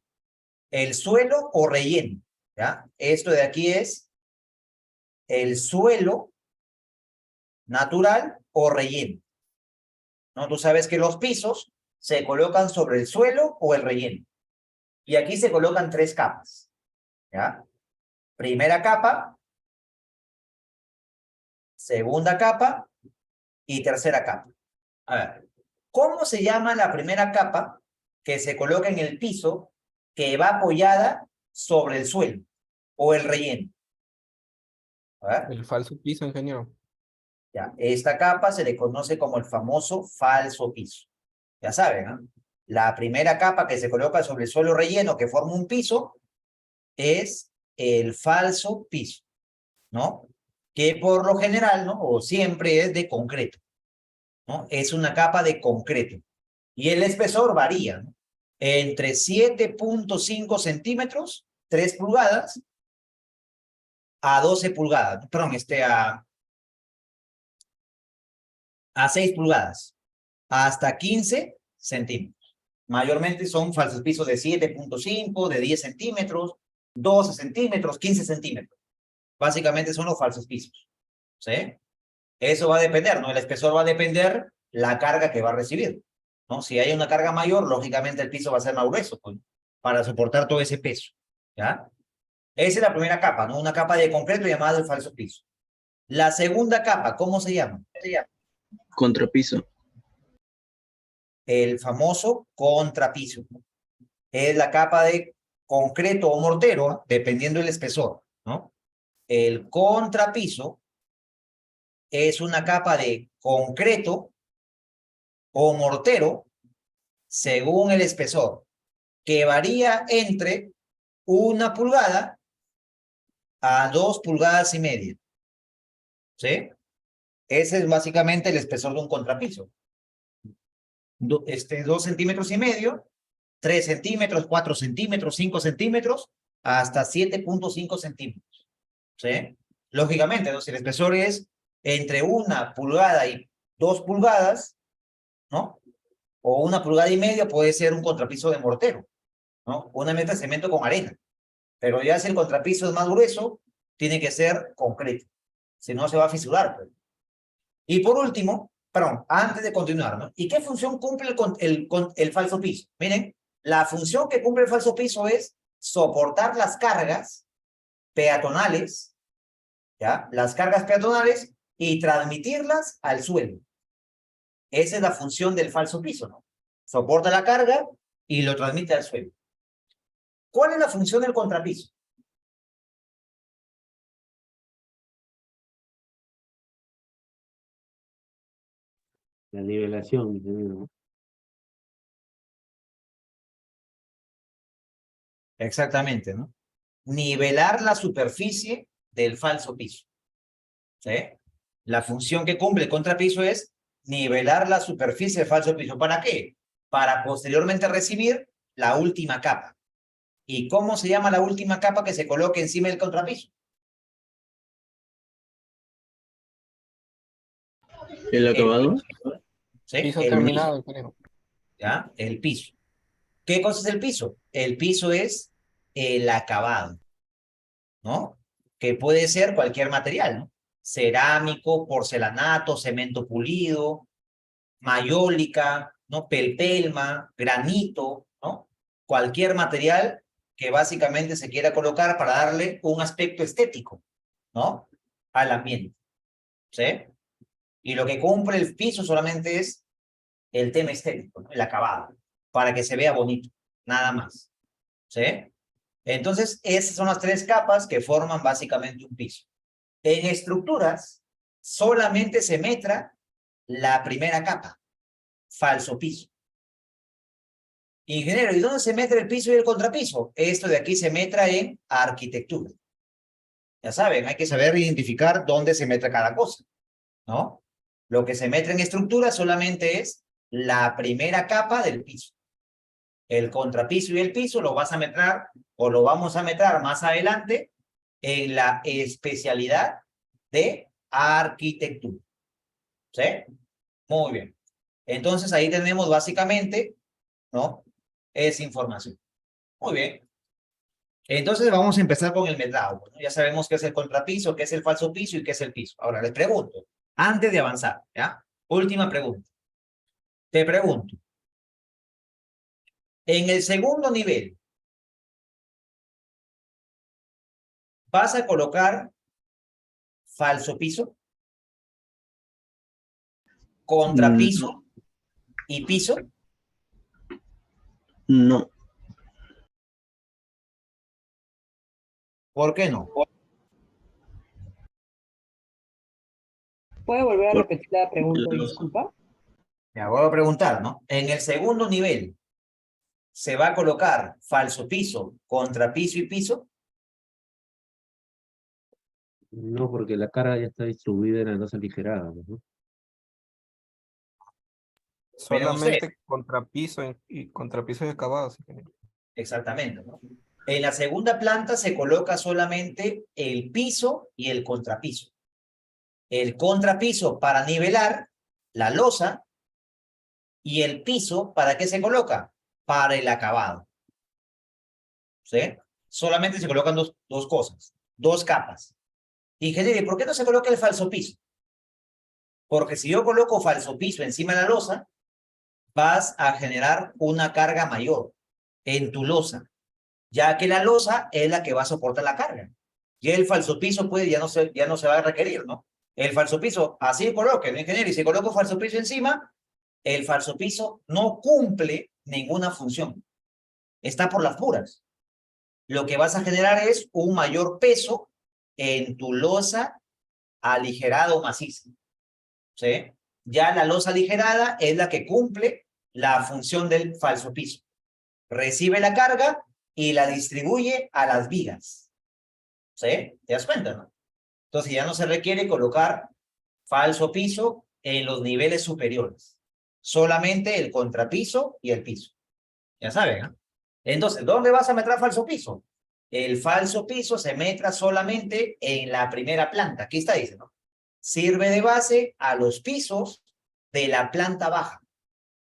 El suelo o relleno, ¿ya? Esto de aquí es el suelo natural o relleno, ¿no? Tú sabes que los pisos se colocan sobre el suelo o el relleno. Y aquí se colocan 3 capas, ¿ya? Primera capa, segunda capa y tercera capa. A ver, ¿cómo se llama la primera capa que se coloca en el piso que va apoyada sobre el suelo o el relleno? A ver, El falso piso, ingeniero. ya, esta capa se le conoce como el famoso falso piso. Ya saben, ¿no? La primera capa que se coloca sobre el suelo relleno que forma un piso es el falso piso, ¿no? Que por lo general, ¿no? O siempre es de concreto, ¿no? Es una capa de concreto. Y el espesor varía, ¿no? Entre 7.5 centímetros, 3 pulgadas, a 12 pulgadas, perdón, a 6 pulgadas, hasta 15 centímetros. Mayormente son falsos pisos de 7.5, de 10 centímetros, 12 centímetros, 15 centímetros. Básicamente son los falsos pisos, ¿sí? Eso va a depender, ¿no? El espesor va a depender la carga que va a recibir, ¿no? Si hay una carga mayor, lógicamente el piso va a ser más grueso, pues, para soportar todo ese peso, ¿ya? Esa es la primera capa, ¿no? Una capa de concreto llamada el falso piso. La segunda capa, ¿cómo se llama? Contrapiso. El famoso contrapiso. Es la capa de concreto o mortero, dependiendo del espesor, ¿no? El contrapiso es una capa de concreto o mortero según el espesor, que varía entre 1 pulgada a 2 pulgadas y media. ¿Sí? Ese es básicamente el espesor de un contrapiso. 2 centímetros y medio, 3 centímetros, 4 centímetros, 5 centímetros, hasta 7.5 centímetros. ¿Sí? Lógicamente, ¿no? Si el espesor es entre 1 pulgada y 2 pulgadas, ¿no? O 1 pulgada y media puede ser un contrapiso de mortero, ¿no? Una mezcla de cemento con arena. Pero ya si el contrapiso es más grueso, tiene que ser concreto. Si no, se va a fisurar, pues. Y por último, perdón, antes de continuar, ¿no? ¿Y qué función cumple el falso piso? Miren, la función que cumple el falso piso es soportar las cargas peatonales, ¿ya? Las cargas peatonales y transmitirlas al suelo. Esa es la función del falso piso, ¿no? Soporta la carga y lo transmite al suelo. ¿Cuál es la función del contrapiso? La nivelación, ingeniero, ¿no? Exactamente, ¿no? Nivelar la superficie del falso piso. ¿Sí? La función que cumple el contrapiso es nivelar la superficie del falso piso. ¿Para qué? Para posteriormente recibir la última capa. ¿Y cómo se llama la última capa que se coloque encima del contrapiso? El acabado. ¿Sí? Piso El terminado, piso, ingeniero. ¿ya? El piso. ¿Qué cosa es el piso? El piso es el acabado, ¿no? Que puede ser cualquier material, ¿no? cerámico, porcelanato, cemento pulido, mayólica, ¿no? Pelpelma, granito, ¿no? Cualquier material que básicamente se quiera colocar para darle un aspecto estético, ¿no? Al ambiente, ¿sí? Y lo que cumple el piso solamente es el tema estético, ¿no? El acabado, para que se vea bonito, nada más, ¿sí? Entonces, esas son las tres capas que forman básicamente un piso. En estructuras, solamente se metra la primera capa, falso piso. Ingeniero, ¿y dónde se metra el piso y el contrapiso? Esto de aquí se metra en arquitectura. Ya saben, hay que saber identificar dónde se metra cada cosa, ¿no? Lo que se metra en estructura solamente es la primera capa del piso. El contrapiso y el piso lo vas a metrar o lo vamos a metrar más adelante en la especialidad de arquitectura. ¿Sí? Muy bien. Entonces ahí tenemos básicamente, ¿no? Esa información. Muy bien. Entonces vamos a empezar con el metrado, ¿no? Ya sabemos qué es el contrapiso, qué es el falso piso y qué es el piso. Ahora les pregunto, antes de avanzar, ¿ya? Última pregunta. Te pregunto, en el segundo nivel, ¿vas a colocar falso piso, contrapiso y piso? No, ¿Por qué no? ¿Puede volver a por repetir la pregunta, la losa. disculpa? Me voy a preguntar, ¿no? En el segundo nivel, ¿se va a colocar falso piso, contrapiso y piso? No, porque la carga ya está distribuida en las dos aligeradas, ¿no? Miren ustedes, Solamente contrapiso y contrapiso y acabados, ingeniero. exactamente, ¿no? En la segunda planta se coloca solamente el piso y el contrapiso. El contrapiso para nivelar la losa y el piso, ¿para qué se coloca? Para el acabado. ¿Sí? Solamente se colocan dos cosas, dos capas. Ingeniero, ¿y por qué no se coloca el falso piso? Porque si yo coloco falso piso encima de la losa, vas a generar una carga mayor en tu losa, ya que la losa es la que va a soportar la carga. Y el falso piso puede, ya no se va a requerir, ¿no? El falso piso, así coloque, ¿no, ingeniero? Y si coloco falso piso encima, el falso piso no cumple ninguna función. Está por las puras. Lo que vas a generar es un mayor peso en tu losa aligerada o maciza. ¿Sí? Ya la losa aligerada es la que cumple la función del falso piso. Recibe la carga y la distribuye a las vigas. ¿Sí? ¿Te das cuenta, no? Entonces ya no se requiere colocar falso piso en los niveles superiores. Solamente el contrapiso y el piso. Ya saben, ¿no? Entonces, ¿dónde vas a meter falso piso? El falso piso se metra solamente en la primera planta. Aquí está, dice, ¿no? Sirve de base a los pisos de la planta baja.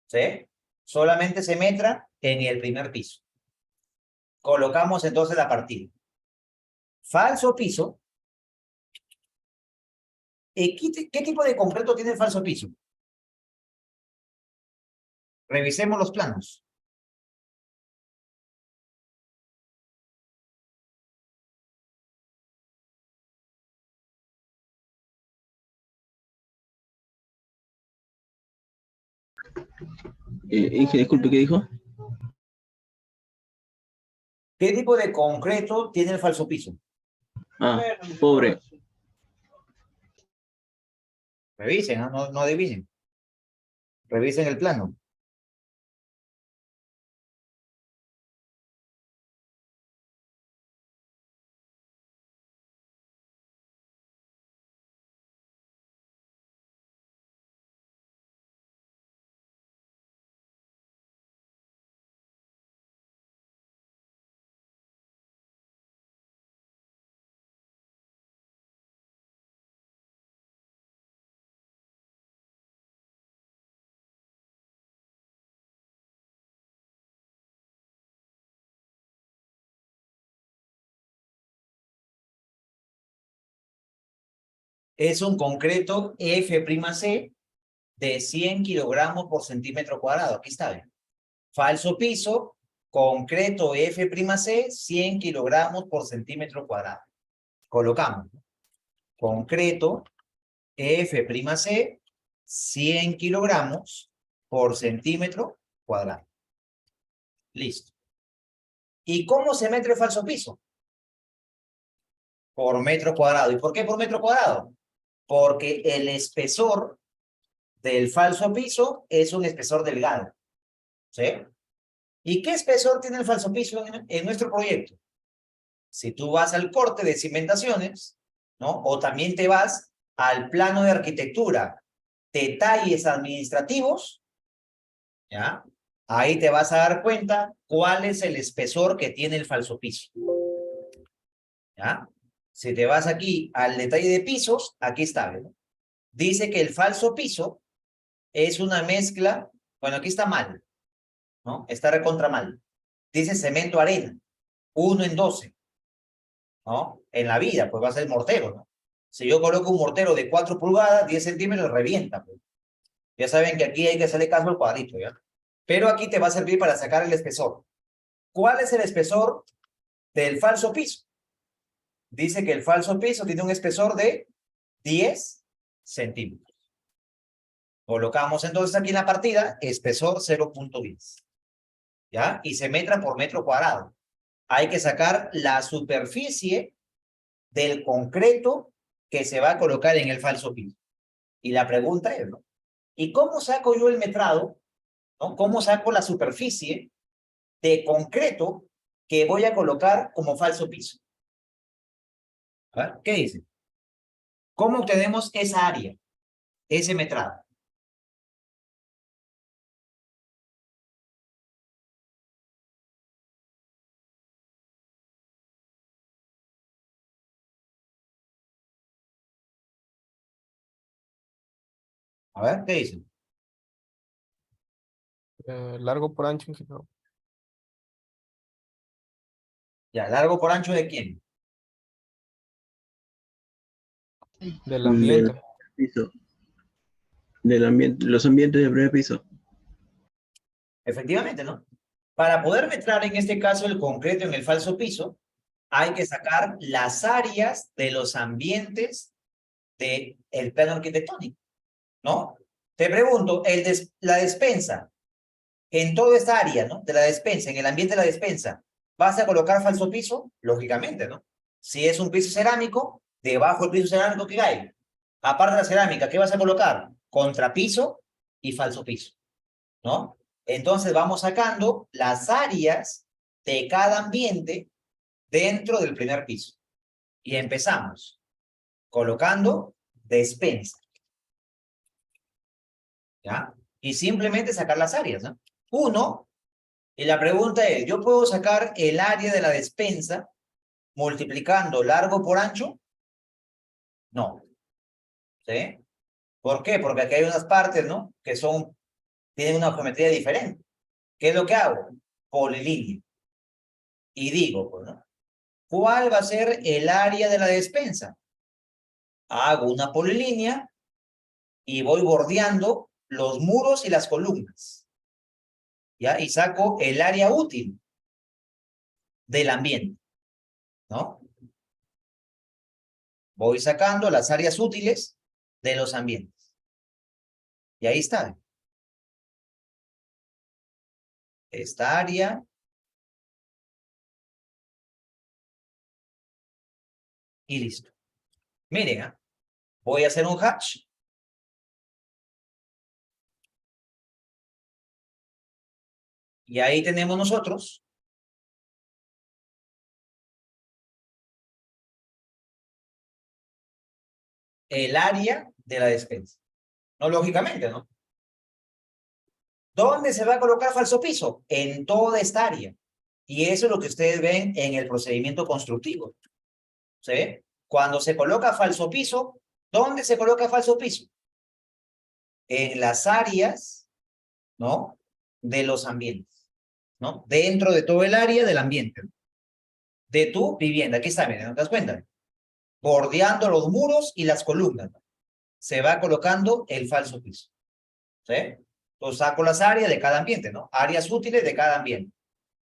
¿Sí? Solamente se metra en el primer piso. Colocamos entonces la partida. Falso piso. ¿Qué tipo de concreto tiene el falso piso? Revisemos los planos. Disculpe, ¿qué dijo? ¿Qué tipo de concreto tiene el falso piso? Ah, pobre. Revisen, ¿no? No adivinen. Revisen el plano. es un concreto F'C de 100 kilogramos por centímetro cuadrado. Aquí está, ¿ven? Falso piso, concreto F'C, 100 kilogramos por centímetro cuadrado. Colocamos. Concreto F'C, 100 kilogramos por centímetro cuadrado. Listo. ¿Y cómo se mete el falso piso? Por metro cuadrado. ¿Y por qué por metro cuadrado? Porque el espesor del falso piso es un espesor delgado. ¿Sí? ¿Y qué espesor tiene el falso piso en nuestro proyecto? Si tú vas al corte de cimentaciones, ¿no? O también te vas al plano de arquitectura, detalles administrativos, ¿ya? Ahí te vas a dar cuenta cuál es el espesor que tiene el falso piso. ¿Ya? Si te vas aquí al detalle de pisos, aquí está, ¿no? Dice que el falso piso es una mezcla, bueno, aquí está mal, ¿no? Está recontra mal. Dice cemento arena, 1 en 12, ¿no? En la vida, pues va a ser mortero, ¿no? Si yo coloco un mortero de 4 pulgadas, 10 centímetros, revienta, pues. Ya saben que aquí hay que hacerle caso al cuadrito, ¿ya? Pero aquí te va a servir para sacar el espesor. ¿Cuál es el espesor del falso piso? Dice que el falso piso tiene un espesor de 10 centímetros. Colocamos entonces aquí en la partida espesor 0.10. ¿Ya? Y se metra por metro cuadrado. Hay que sacar la superficie del concreto que se va a colocar en el falso piso. Y la pregunta es, ¿no? ¿Y cómo saco yo el metrado? ¿No? ¿Cómo saco la superficie de concreto que voy a colocar como falso piso? A ver, ¿qué dice? ¿Cómo obtenemos esa área, ese metrado? A ver, ¿qué dice? Largo por ancho, ingeniero. Ya, largo por ancho ¿de quién? Del Del ambiente. piso. Del ambiente, los ambientes del primer piso. Efectivamente, ¿no? Para poder metrar en este caso el concreto en el falso piso, hay que sacar las áreas de los ambientes del plano arquitectónico, ¿no? Te pregunto, la despensa, en toda esta área, ¿no? De la despensa, en el ambiente de la despensa, ¿vas a colocar falso piso? Lógicamente, ¿no? Si es un piso cerámico, debajo del piso cerámico, ¿qué hay? Aparte de la cerámica, ¿qué vas a colocar? Contrapiso y falso piso, ¿no? Entonces vamos sacando las áreas de cada ambiente dentro del primer piso. Y empezamos colocando despensa. ¿Ya? Y simplemente sacar las áreas, ¿no? 1, y la pregunta es, ¿yo puedo sacar el área de la despensa multiplicando largo por ancho? No. ¿Sí? ¿Por qué? Porque aquí hay unas partes, ¿no? Que tienen una geometría diferente. ¿Qué es lo que hago? Polilínea. Y digo, pues, ¿no? ¿Cuál va a ser el área de la despensa? Hago una polilínea y voy bordeando los muros y las columnas. ¿Ya? Y saco el área útil del ambiente, ¿no? Voy sacando las áreas útiles de los ambientes. Y ahí está. Esta área. Y listo. Miren, ¿eh? Voy a hacer un hatch. Y ahí tenemos nosotros el área de la despensa. No, lógicamente, ¿no? ¿Dónde se va a colocar falso piso? En toda esta área. Y eso es lo que ustedes ven en el procedimiento constructivo. ¿Sí? Cuando se coloca falso piso, ¿dónde se coloca falso piso? En las áreas, ¿no? De los ambientes, ¿no? Dentro de todo el área del ambiente. De tu vivienda. Aquí está, miren, ¿no te das cuenta? bordeando los muros y las columnas, ¿no? Se va colocando el falso piso. ¿Sí? Entonces saco las áreas de cada ambiente, ¿no? Áreas útiles de cada ambiente.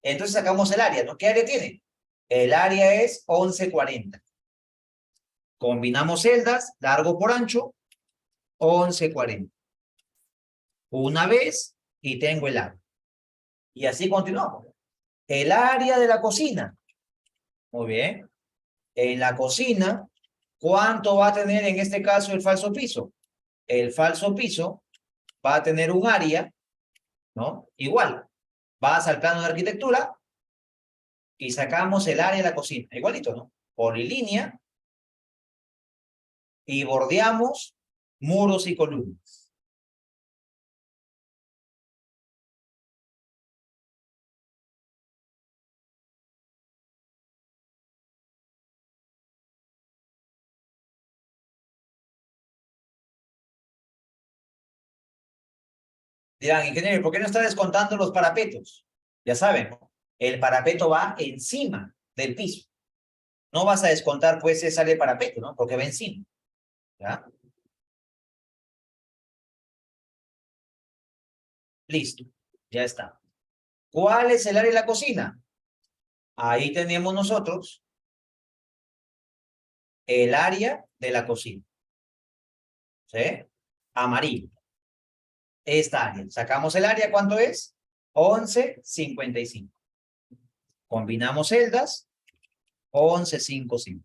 Entonces sacamos el área, ¿no? ¿Qué área tiene? El área es 1140. Combinamos celdas, largo por ancho, 1140. Una vez y tengo el área. Y así continuamos. El área de la cocina. Muy bien. En la cocina, ¿cuánto va a tener en este caso el falso piso? El falso piso va a tener un área, ¿no? Igual. Vas al plano de arquitectura y sacamos el área de la cocina. Igualito, ¿no? Polilínea. Y bordeamos muros y columnas. Dirán, ingeniero, ¿por qué no está descontando los parapetos? Ya saben, ¿no? El parapeto va encima del piso. No vas a descontar, pues, esa área de parapeto, ¿no? Porque va encima. ¿Ya? Listo. Ya está. ¿Cuál es el área de la cocina? Ahí tenemos nosotros el área de la cocina. ¿Sí? Amarillo. Esta área. Sacamos el área, ¿cuánto es? 1155. Combinamos celdas, 1155.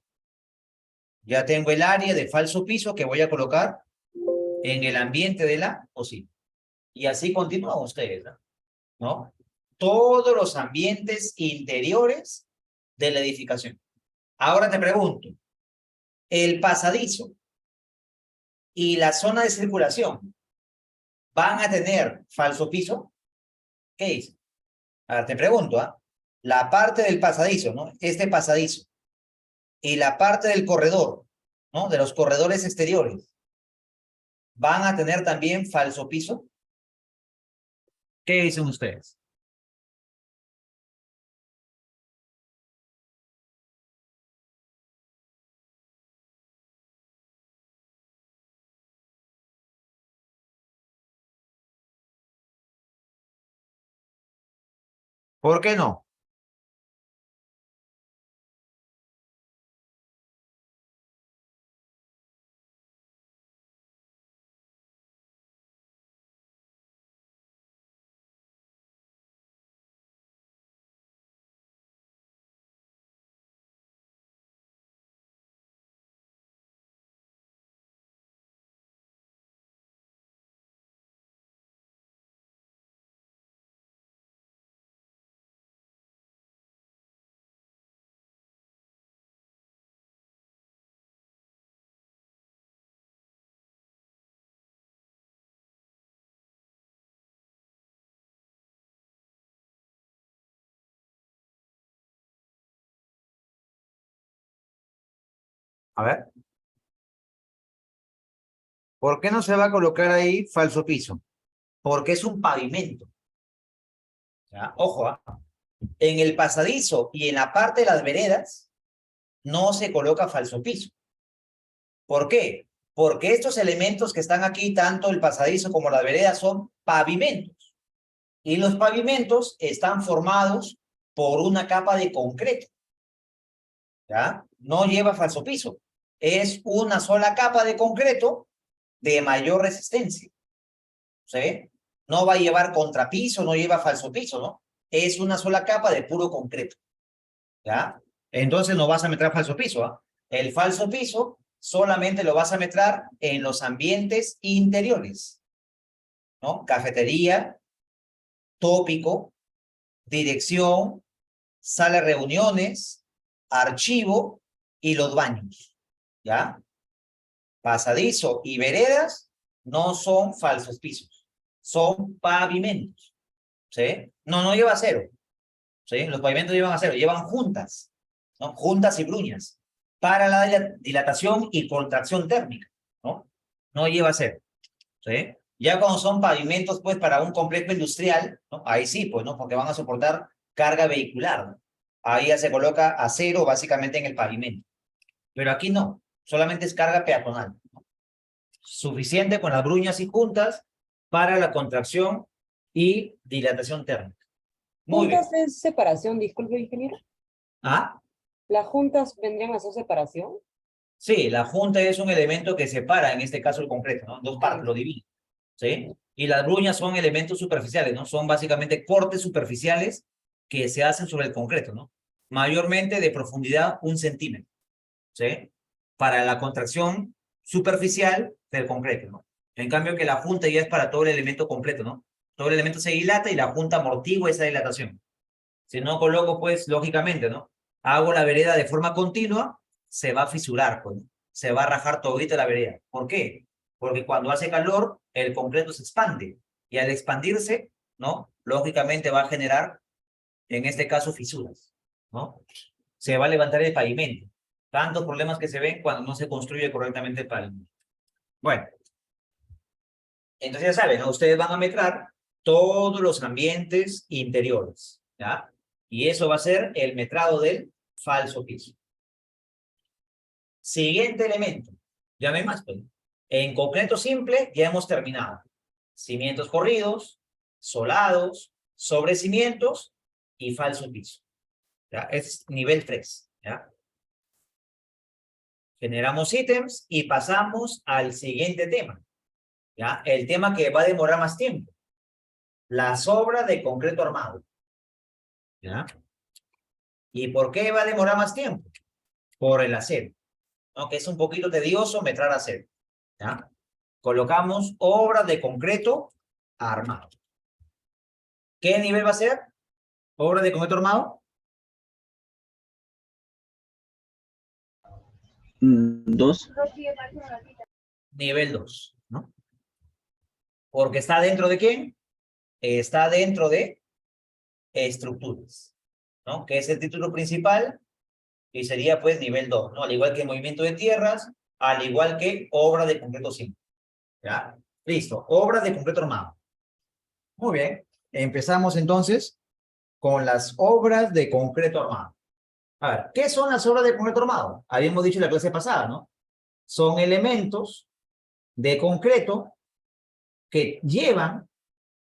Ya tengo el área de falso piso que voy a colocar en el ambiente de la cocina. Y así continúan ustedes, ¿no? Todos los ambientes interiores de la edificación. Ahora te pregunto, ¿el pasadizo y la zona de circulación van a tener falso piso? ¿Qué dice? Ahora te pregunto, la parte del pasadizo, ¿no? Este pasadizo y la parte del corredor, ¿no? De los corredores exteriores, ¿van a tener también falso piso? ¿Qué dicen ustedes? ¿Por qué no? A ver. ¿Por qué no se va a colocar ahí falso piso? Porque es un pavimento. ¿Ya? Ojo, en el pasadizo y en la parte de las veredas no se coloca falso piso. ¿Por qué? Porque estos elementos que están aquí, tanto el pasadizo como la vereda, son pavimentos. Y los pavimentos están formados por una capa de concreto. ¿Ya? No lleva falso piso. Es una sola capa de concreto de mayor resistencia. ¿Sí? No va a llevar contrapiso, no lleva falso piso, ¿no? Es una sola capa de puro concreto. ¿Ya? Entonces no vas a meter falso piso, ¿ah? El falso piso solamente lo vas a meter en los ambientes interiores, ¿no? Cafetería, tópico, dirección, sala de reuniones, archivo y los baños, ¿ya? Pasadizo y veredas no son falsos pisos, son pavimentos, ¿sí? No lleva acero, ¿sí? Los pavimentos llevan acero, llevan juntas, ¿no? Juntas y bruñas para la dilatación y contracción térmica, ¿no? No lleva acero, ¿sí? Ya cuando son pavimentos, pues, para un complejo industrial, ¿no? Ahí sí, pues, ¿no? Porque van a soportar carga vehicular, ¿no? Ahí ya se coloca acero básicamente en el pavimento. Pero aquí no. Solamente es carga peatonal, ¿no? Suficiente con las bruñas y juntas para la contracción y dilatación térmica. Muy bien. ¿Juntas es separación? Disculpe, ingeniero. ¿Ah? ¿Las juntas vendrían a ser separación? Sí, la junta es un elemento que separa, en este caso, el concreto, ¿no? Dos partes, lo divide, ¿sí? Y las bruñas son elementos superficiales, ¿no? Son básicamente cortes superficiales que se hacen sobre el concreto, ¿no? Mayormente de profundidad 1 centímetro, ¿sí? Para la contracción superficial del concreto, ¿no? En cambio que la junta ya es para todo el elemento completo, ¿no? Todo el elemento se dilata y la junta amortigua esa dilatación. Si no coloco, pues, lógicamente, ¿no? Hago la vereda de forma continua, se va a fisurar, pues, ¿no? Se va a rajar todita la vereda. ¿Por qué? Porque cuando hace calor, el concreto se expande. Y al expandirse, ¿no? Lógicamente va a generar, en este caso, fisuras, ¿no? Se va a levantar el pavimento. Tantos problemas que se ven cuando no se construye correctamente el pavimento. Bueno. Entonces ya saben, ¿no? Ustedes van a metrar todos los ambientes interiores, ¿ya? Y eso va a ser el metrado del falso piso. Siguiente elemento. Ya no hay más, pues. En concreto simple ya hemos terminado. Cimientos corridos, solados, sobrecimientos y falso piso. ¿Ya? Es nivel 3. ¿Ya? Generamos ítems y pasamos al siguiente tema. ¿Ya? El tema que va a demorar más tiempo. Las obras de concreto armado. ¿Ya? ¿Y por qué va a demorar más tiempo? Por el acero, ¿no? Que es un poquito tedioso metrar acero. ¿Ya? Colocamos obras de concreto armado. ¿Qué nivel va a ser? ¿Obra de concreto armado? 2. Nivel 2, ¿no? Porque está dentro de ¿quién? Está dentro de estructuras, ¿no? Que es el título principal y sería pues nivel 2, ¿no? Al igual que movimiento de tierras, al igual que obra de concreto simple. ¿Ya? Listo, obra de concreto armado. Muy bien, empezamos entonces con las obras de concreto armado. A ver, ¿qué son las obras de concreto armado? Habíamos dicho en la clase pasada, ¿no? Son elementos de concreto que llevan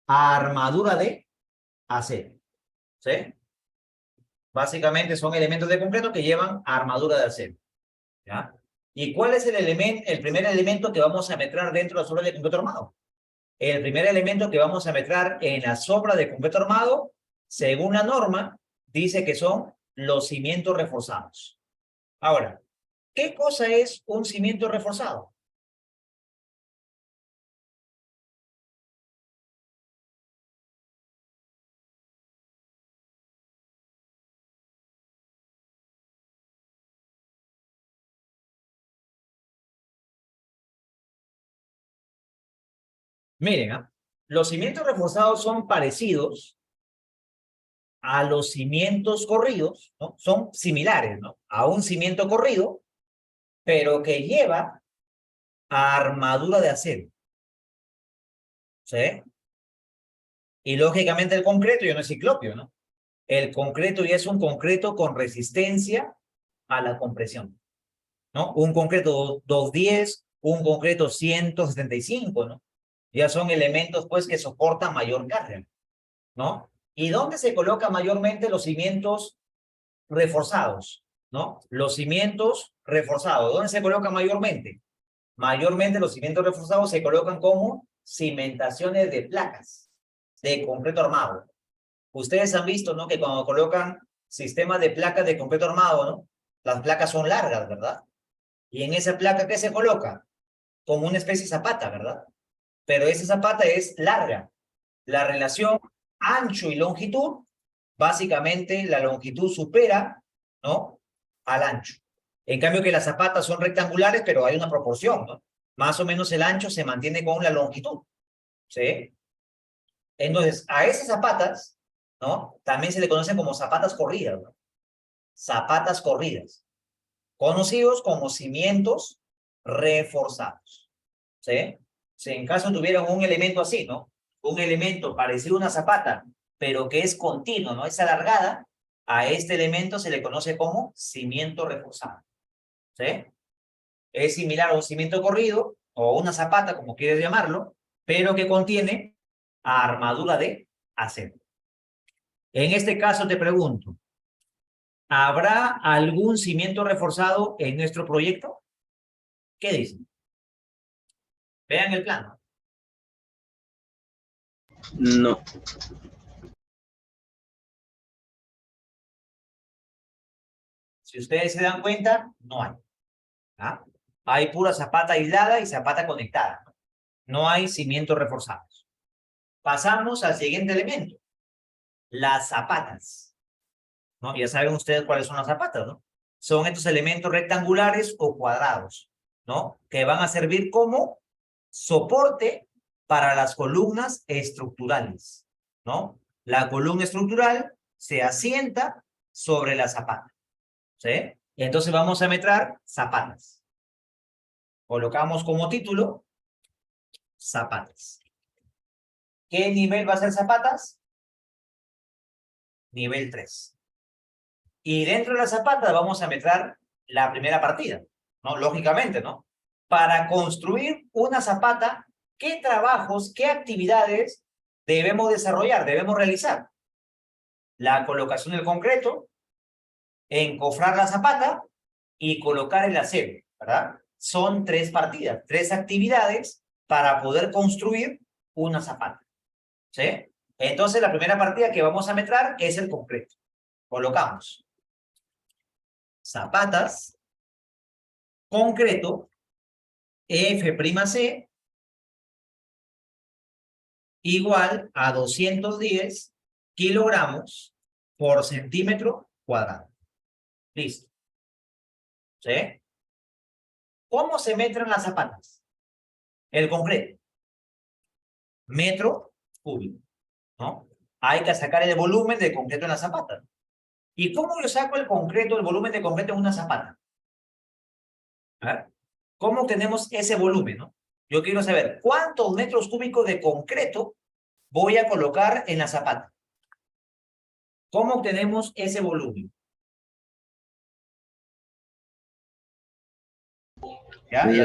a armadura de acero. ¿Sí? Básicamente son elementos de concreto que llevan a armadura de acero. ¿Ya? ¿Y cuál es el primer elemento que vamos a metrar dentro de las obras de concreto armado? El primer elemento que vamos a metrar en las obras de concreto armado, según la norma, dice que son los cimientos reforzados. Ahora, ¿qué cosa es un cimiento reforzado? Miren, ¿ah? Los cimientos reforzados son parecidos a los cimientos corridos, ¿no? Son similares, ¿no? A un cimiento corrido, pero que lleva a armadura de acero. ¿Sí? Y lógicamente el concreto ya no es ciclopio, ¿no? El concreto ya es un concreto con resistencia a la compresión, ¿no? Un concreto 210, un concreto 175, ¿no? Ya son elementos, pues, que soportan mayor carga, ¿no? ¿Y dónde se colocan mayormente los cimientos reforzados, ¿no? Los cimientos reforzados, ¿dónde se colocan mayormente? Mayormente los cimientos reforzados se colocan como cimentaciones de placas de concreto armado. Ustedes han visto, ¿no? Que cuando colocan sistemas de placas de concreto armado, ¿no? Las placas son largas, ¿verdad? Y en esa placa, ¿qué se coloca? Como una especie de zapata, ¿verdad? Pero esa zapata es larga. La relación ancho y longitud, básicamente la longitud supera, ¿no? Al ancho. En cambio que las zapatas son rectangulares, pero hay una proporción, ¿no? Más o menos el ancho se mantiene con la longitud, ¿sí? Entonces, a esas zapatas, ¿no? También se le conocen como zapatas corridas, ¿no? Zapatas corridas, conocidos como cimientos reforzados, ¿sí? Si en caso tuvieran un elemento así, ¿no? Un elemento parecido a una zapata, pero que es continuo, ¿no? Es alargada, a este elemento se le conoce como cimiento reforzado, ¿sí? Es similar a un cimiento corrido o una zapata, como quieres llamarlo, pero que contiene armadura de acero. En este caso te pregunto, ¿habrá algún cimiento reforzado en nuestro proyecto? ¿Qué dicen? Vean el plano. No. Si ustedes se dan cuenta, no hay. ¿Ah? Hay pura zapata aislada y zapata conectada. No hay cimientos reforzados. Pasamos al siguiente elemento. Las zapatas. ¿No? Ya saben ustedes cuáles son las zapatas, ¿no? Son estos elementos rectangulares o cuadrados, ¿no? Que van a servir como soporte para las columnas estructurales, ¿no? La columna estructural se asienta sobre la zapata, ¿sí? Entonces vamos a metrar zapatas. Colocamos como título zapatas. ¿Qué nivel va a ser zapatas? Nivel 3. Y dentro de la zapata vamos a meter la primera partida, ¿no? Lógicamente, ¿no? Para construir una zapata, ¿qué trabajos, qué actividades debemos desarrollar, debemos realizar? La colocación del concreto, encofrar la zapata y colocar el acero, ¿verdad? Son 3 partidas, 3 actividades para poder construir una zapata, ¿sí? Entonces, la primera partida que vamos a meter es el concreto. Colocamos zapatas, concreto, F'C igual a 210 kilogramos por centímetro cuadrado. Listo. ¿Sí? ¿Cómo se meten las zapatas? El concreto. Metro cúbico, ¿no? Hay que sacar el volumen de concreto en la zapata. ¿Y cómo yo saco el concreto, el volumen de concreto en una zapata? A ver, ¿cómo obtenemos ese volumen, no? Yo quiero saber cuántos metros cúbicos de concreto voy a colocar en la zapata. ¿Cómo obtenemos ese volumen? ¿Ya? Y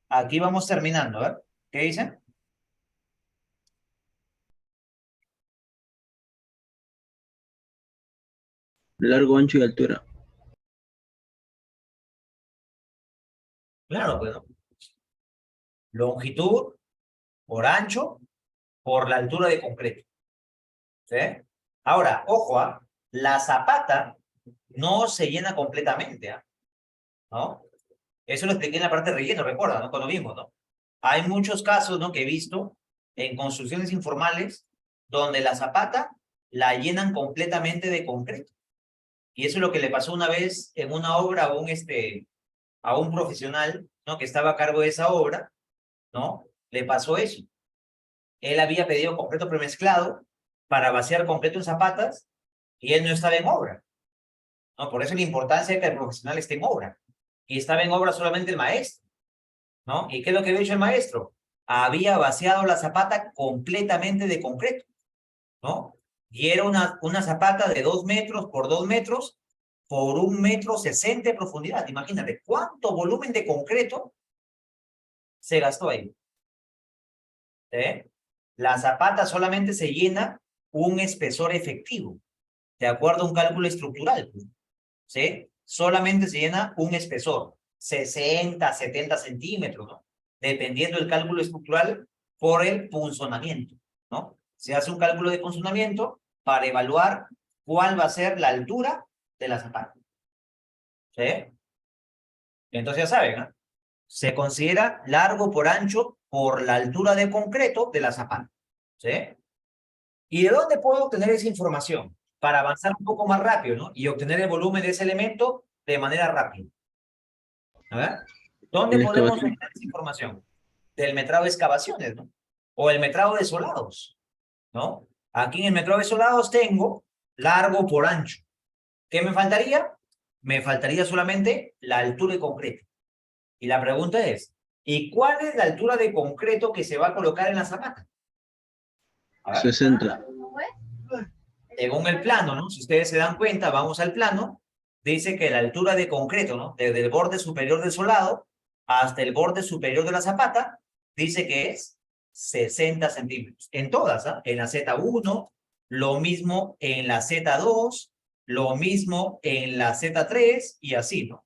aquí vamos terminando, ¿ver? ¿Qué dicen? Largo, ancho y altura. Claro, pues, ¿no? Longitud por ancho por la altura de concreto. ¿Sí? Ahora, ojo, ¿ah? La zapata no se llena completamente, ¿ah? ¿No? Eso lo expliqué en la parte de relleno, recuerda, ¿no? Cuando vimos, ¿no? Hay muchos casos, ¿no? Que he visto en construcciones informales donde la zapata la llenan completamente de concreto. Y eso es lo que le pasó una vez en una obra a un profesional, ¿no? Que estaba a cargo de esa obra, ¿no? Le pasó eso. Él había pedido concreto premezclado para vaciar concreto en zapatas y él no estaba en obra, ¿no? Por eso la importancia de que el profesional esté en obra. Y estaba en obra solamente el maestro, ¿no? ¿Y qué es lo que había hecho el maestro? Había vaciado la zapata completamente de concreto, ¿no? Y era una zapata de 2 metros por 2 metros por 1,60 m de profundidad. Imagínate, ¿cuánto volumen de concreto se gastó ahí? ¿Sí? La zapata solamente se llena un espesor efectivo, de acuerdo a un cálculo estructural, ¿sí? Solamente se llena un espesor, 60, 70 centímetros, ¿no? Dependiendo del cálculo estructural por el punzonamiento, ¿no? Se hace un cálculo de punzonamiento para evaluar cuál va a ser la altura de la zapata, ¿sí? Entonces ya saben, ¿no? Se considera largo por ancho por la altura de concreto de la zapata, ¿sí? ¿Y de dónde puedo obtener esa información? Para avanzar un poco más rápido, ¿no? Y obtener el volumen de ese elemento de manera rápida. A ver, ¿dónde podemos obtener esa información? Del metrado de excavaciones, ¿no? O el metrado de solados, ¿no? Aquí en el metrado de solados tengo largo por ancho. ¿Qué me faltaría? Me faltaría solamente la altura de concreto. Y la pregunta es, ¿y cuál es la altura de concreto que se va a colocar en la zapata? A ver. 60. Según el plano, ¿no? Si ustedes se dan cuenta, vamos al plano. dice que la altura de concreto, ¿no? Desde el borde superior del solado hasta el borde superior de la zapata, dice que es 60 centímetros. En todas, ¿ah? En la Z1, lo mismo en la Z2, lo mismo en la Z3 y así, ¿no?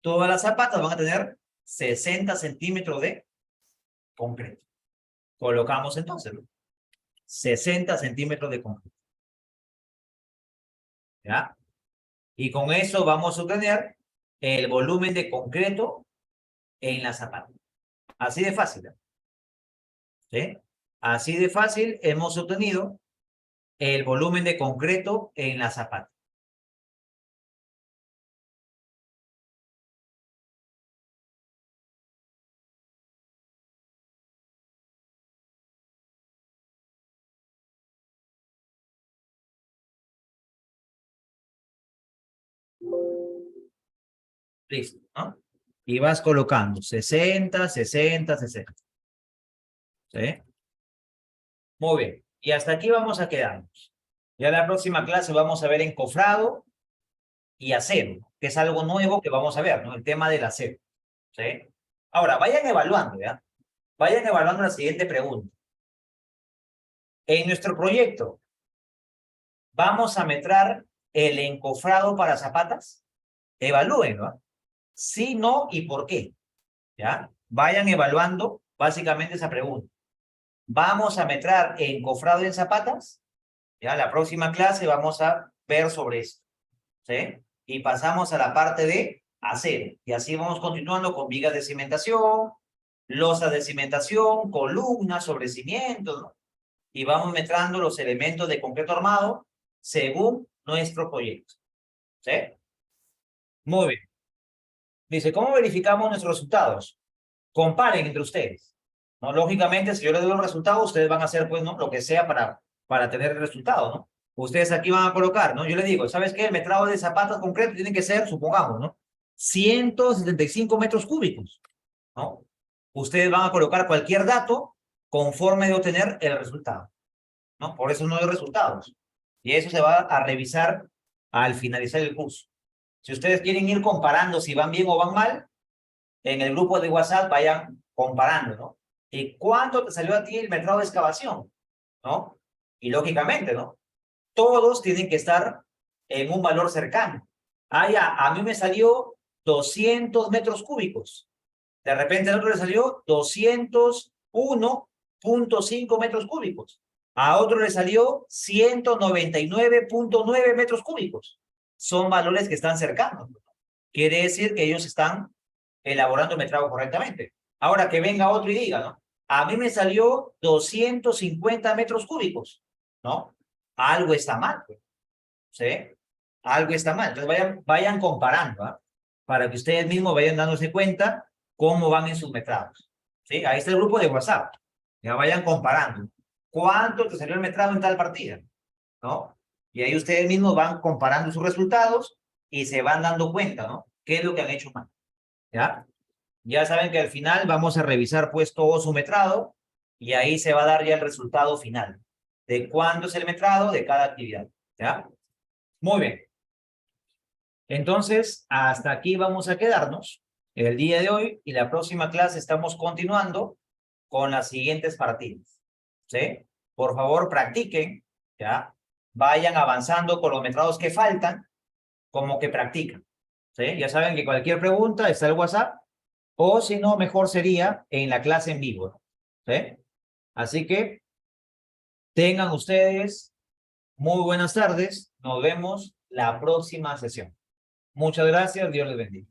Todas las zapatas van a tener 60 centímetros de concreto. Colocamos entonces, ¿no? 60 centímetros de concreto. ¿Ya? Y con eso vamos a obtener el volumen de concreto en la zapata. Así de fácil, ¿eh? ¿Sí? Así de fácil hemos obtenido el volumen de concreto en la zapata. Listo, ¿no? Y vas colocando 60, 60, 60. ¿Sí? Muy bien. Y hasta aquí vamos a quedarnos. Ya en la próxima clase vamos a ver encofrado y acero, que es algo nuevo que vamos a ver, ¿no? El tema del acero. ¿Sí? Ahora, vayan evaluando, ¿ya? Vayan evaluando la siguiente pregunta. En nuestro proyecto, ¿vamos a metrar el encofrado para zapatas? Evalúenlo, ¿no? Sí, no y por qué. ¿Ya? Vayan evaluando básicamente esa pregunta. ¿Vamos a metrar encofrado en zapatas? Ya, la próxima clase vamos a ver sobre esto. ¿Sí? Y pasamos a la parte de acero. Y así vamos continuando con vigas de cimentación, losas de cimentación, columnas sobre cimientos, ¿no? Y vamos mezclando los elementos de concreto armado según nuestro proyecto. ¿Sí? Muy bien. Dice, ¿cómo verificamos nuestros resultados? Comparen entre ustedes, ¿no? Lógicamente, si yo les doy los resultados, ustedes van a hacer, pues, ¿no? Lo que sea para tener el resultado, ¿no? Ustedes aquí van a colocar, ¿no? Yo les digo, ¿sabes qué? El metrado de zapatos concreto tiene que ser, supongamos, ¿no? 175 metros cúbicos, ¿no? Ustedes van a colocar cualquier dato conforme de obtener el resultado, ¿no? Por eso no hay resultados. Y eso se va a revisar al finalizar el curso. Si ustedes quieren ir comparando si van bien o van mal, en el grupo de WhatsApp vayan comparando, ¿no? ¿Y cuánto te salió a ti el metrado de excavación? ¿No? Y lógicamente, ¿no? Todos tienen que estar en un valor cercano. Ah, ya, a mí me salió 200 metros cúbicos. De repente al otro le salió 201.5 metros cúbicos. A otro le salió 199.9 metros cúbicos. Son valores que están cercanos. Quiere decir que ellos están elaborando el metrado correctamente. Ahora que venga otro y diga, ¿no? A mí me salió 250 metros cúbicos, ¿no? Algo está mal, pues. ¿Sí? Algo está mal. Entonces vayan comparando, ¿ah? Para que ustedes mismos vayan dándose cuenta cómo van en sus metrados. ¿Sí? Ahí está el grupo de WhatsApp. Ya vayan comparando. ¿Cuánto te salió el metrado en tal partida? ¿No? Y ahí ustedes mismos van comparando sus resultados y se van dando cuenta, ¿no? ¿Qué es lo que han hecho mal? ¿Ya? Ya saben que al final vamos a revisar pues todo su metrado y ahí se va a dar ya el resultado final de cuánto es el metrado de cada actividad. ¿Ya? Muy bien. Entonces, hasta aquí vamos a quedarnos el día de hoy y la próxima clase estamos continuando con las siguientes partidas. ¿Sí? Por favor, practiquen, ¿ya? Vayan avanzando con los metrados que faltan, como que practican. ¿Sí? Ya saben que cualquier pregunta está el WhatsApp, o si no, mejor sería en la clase en vivo. ¿Sí? Así que tengan ustedes muy buenas tardes. Nos vemos la próxima sesión. Muchas gracias. Dios les bendiga.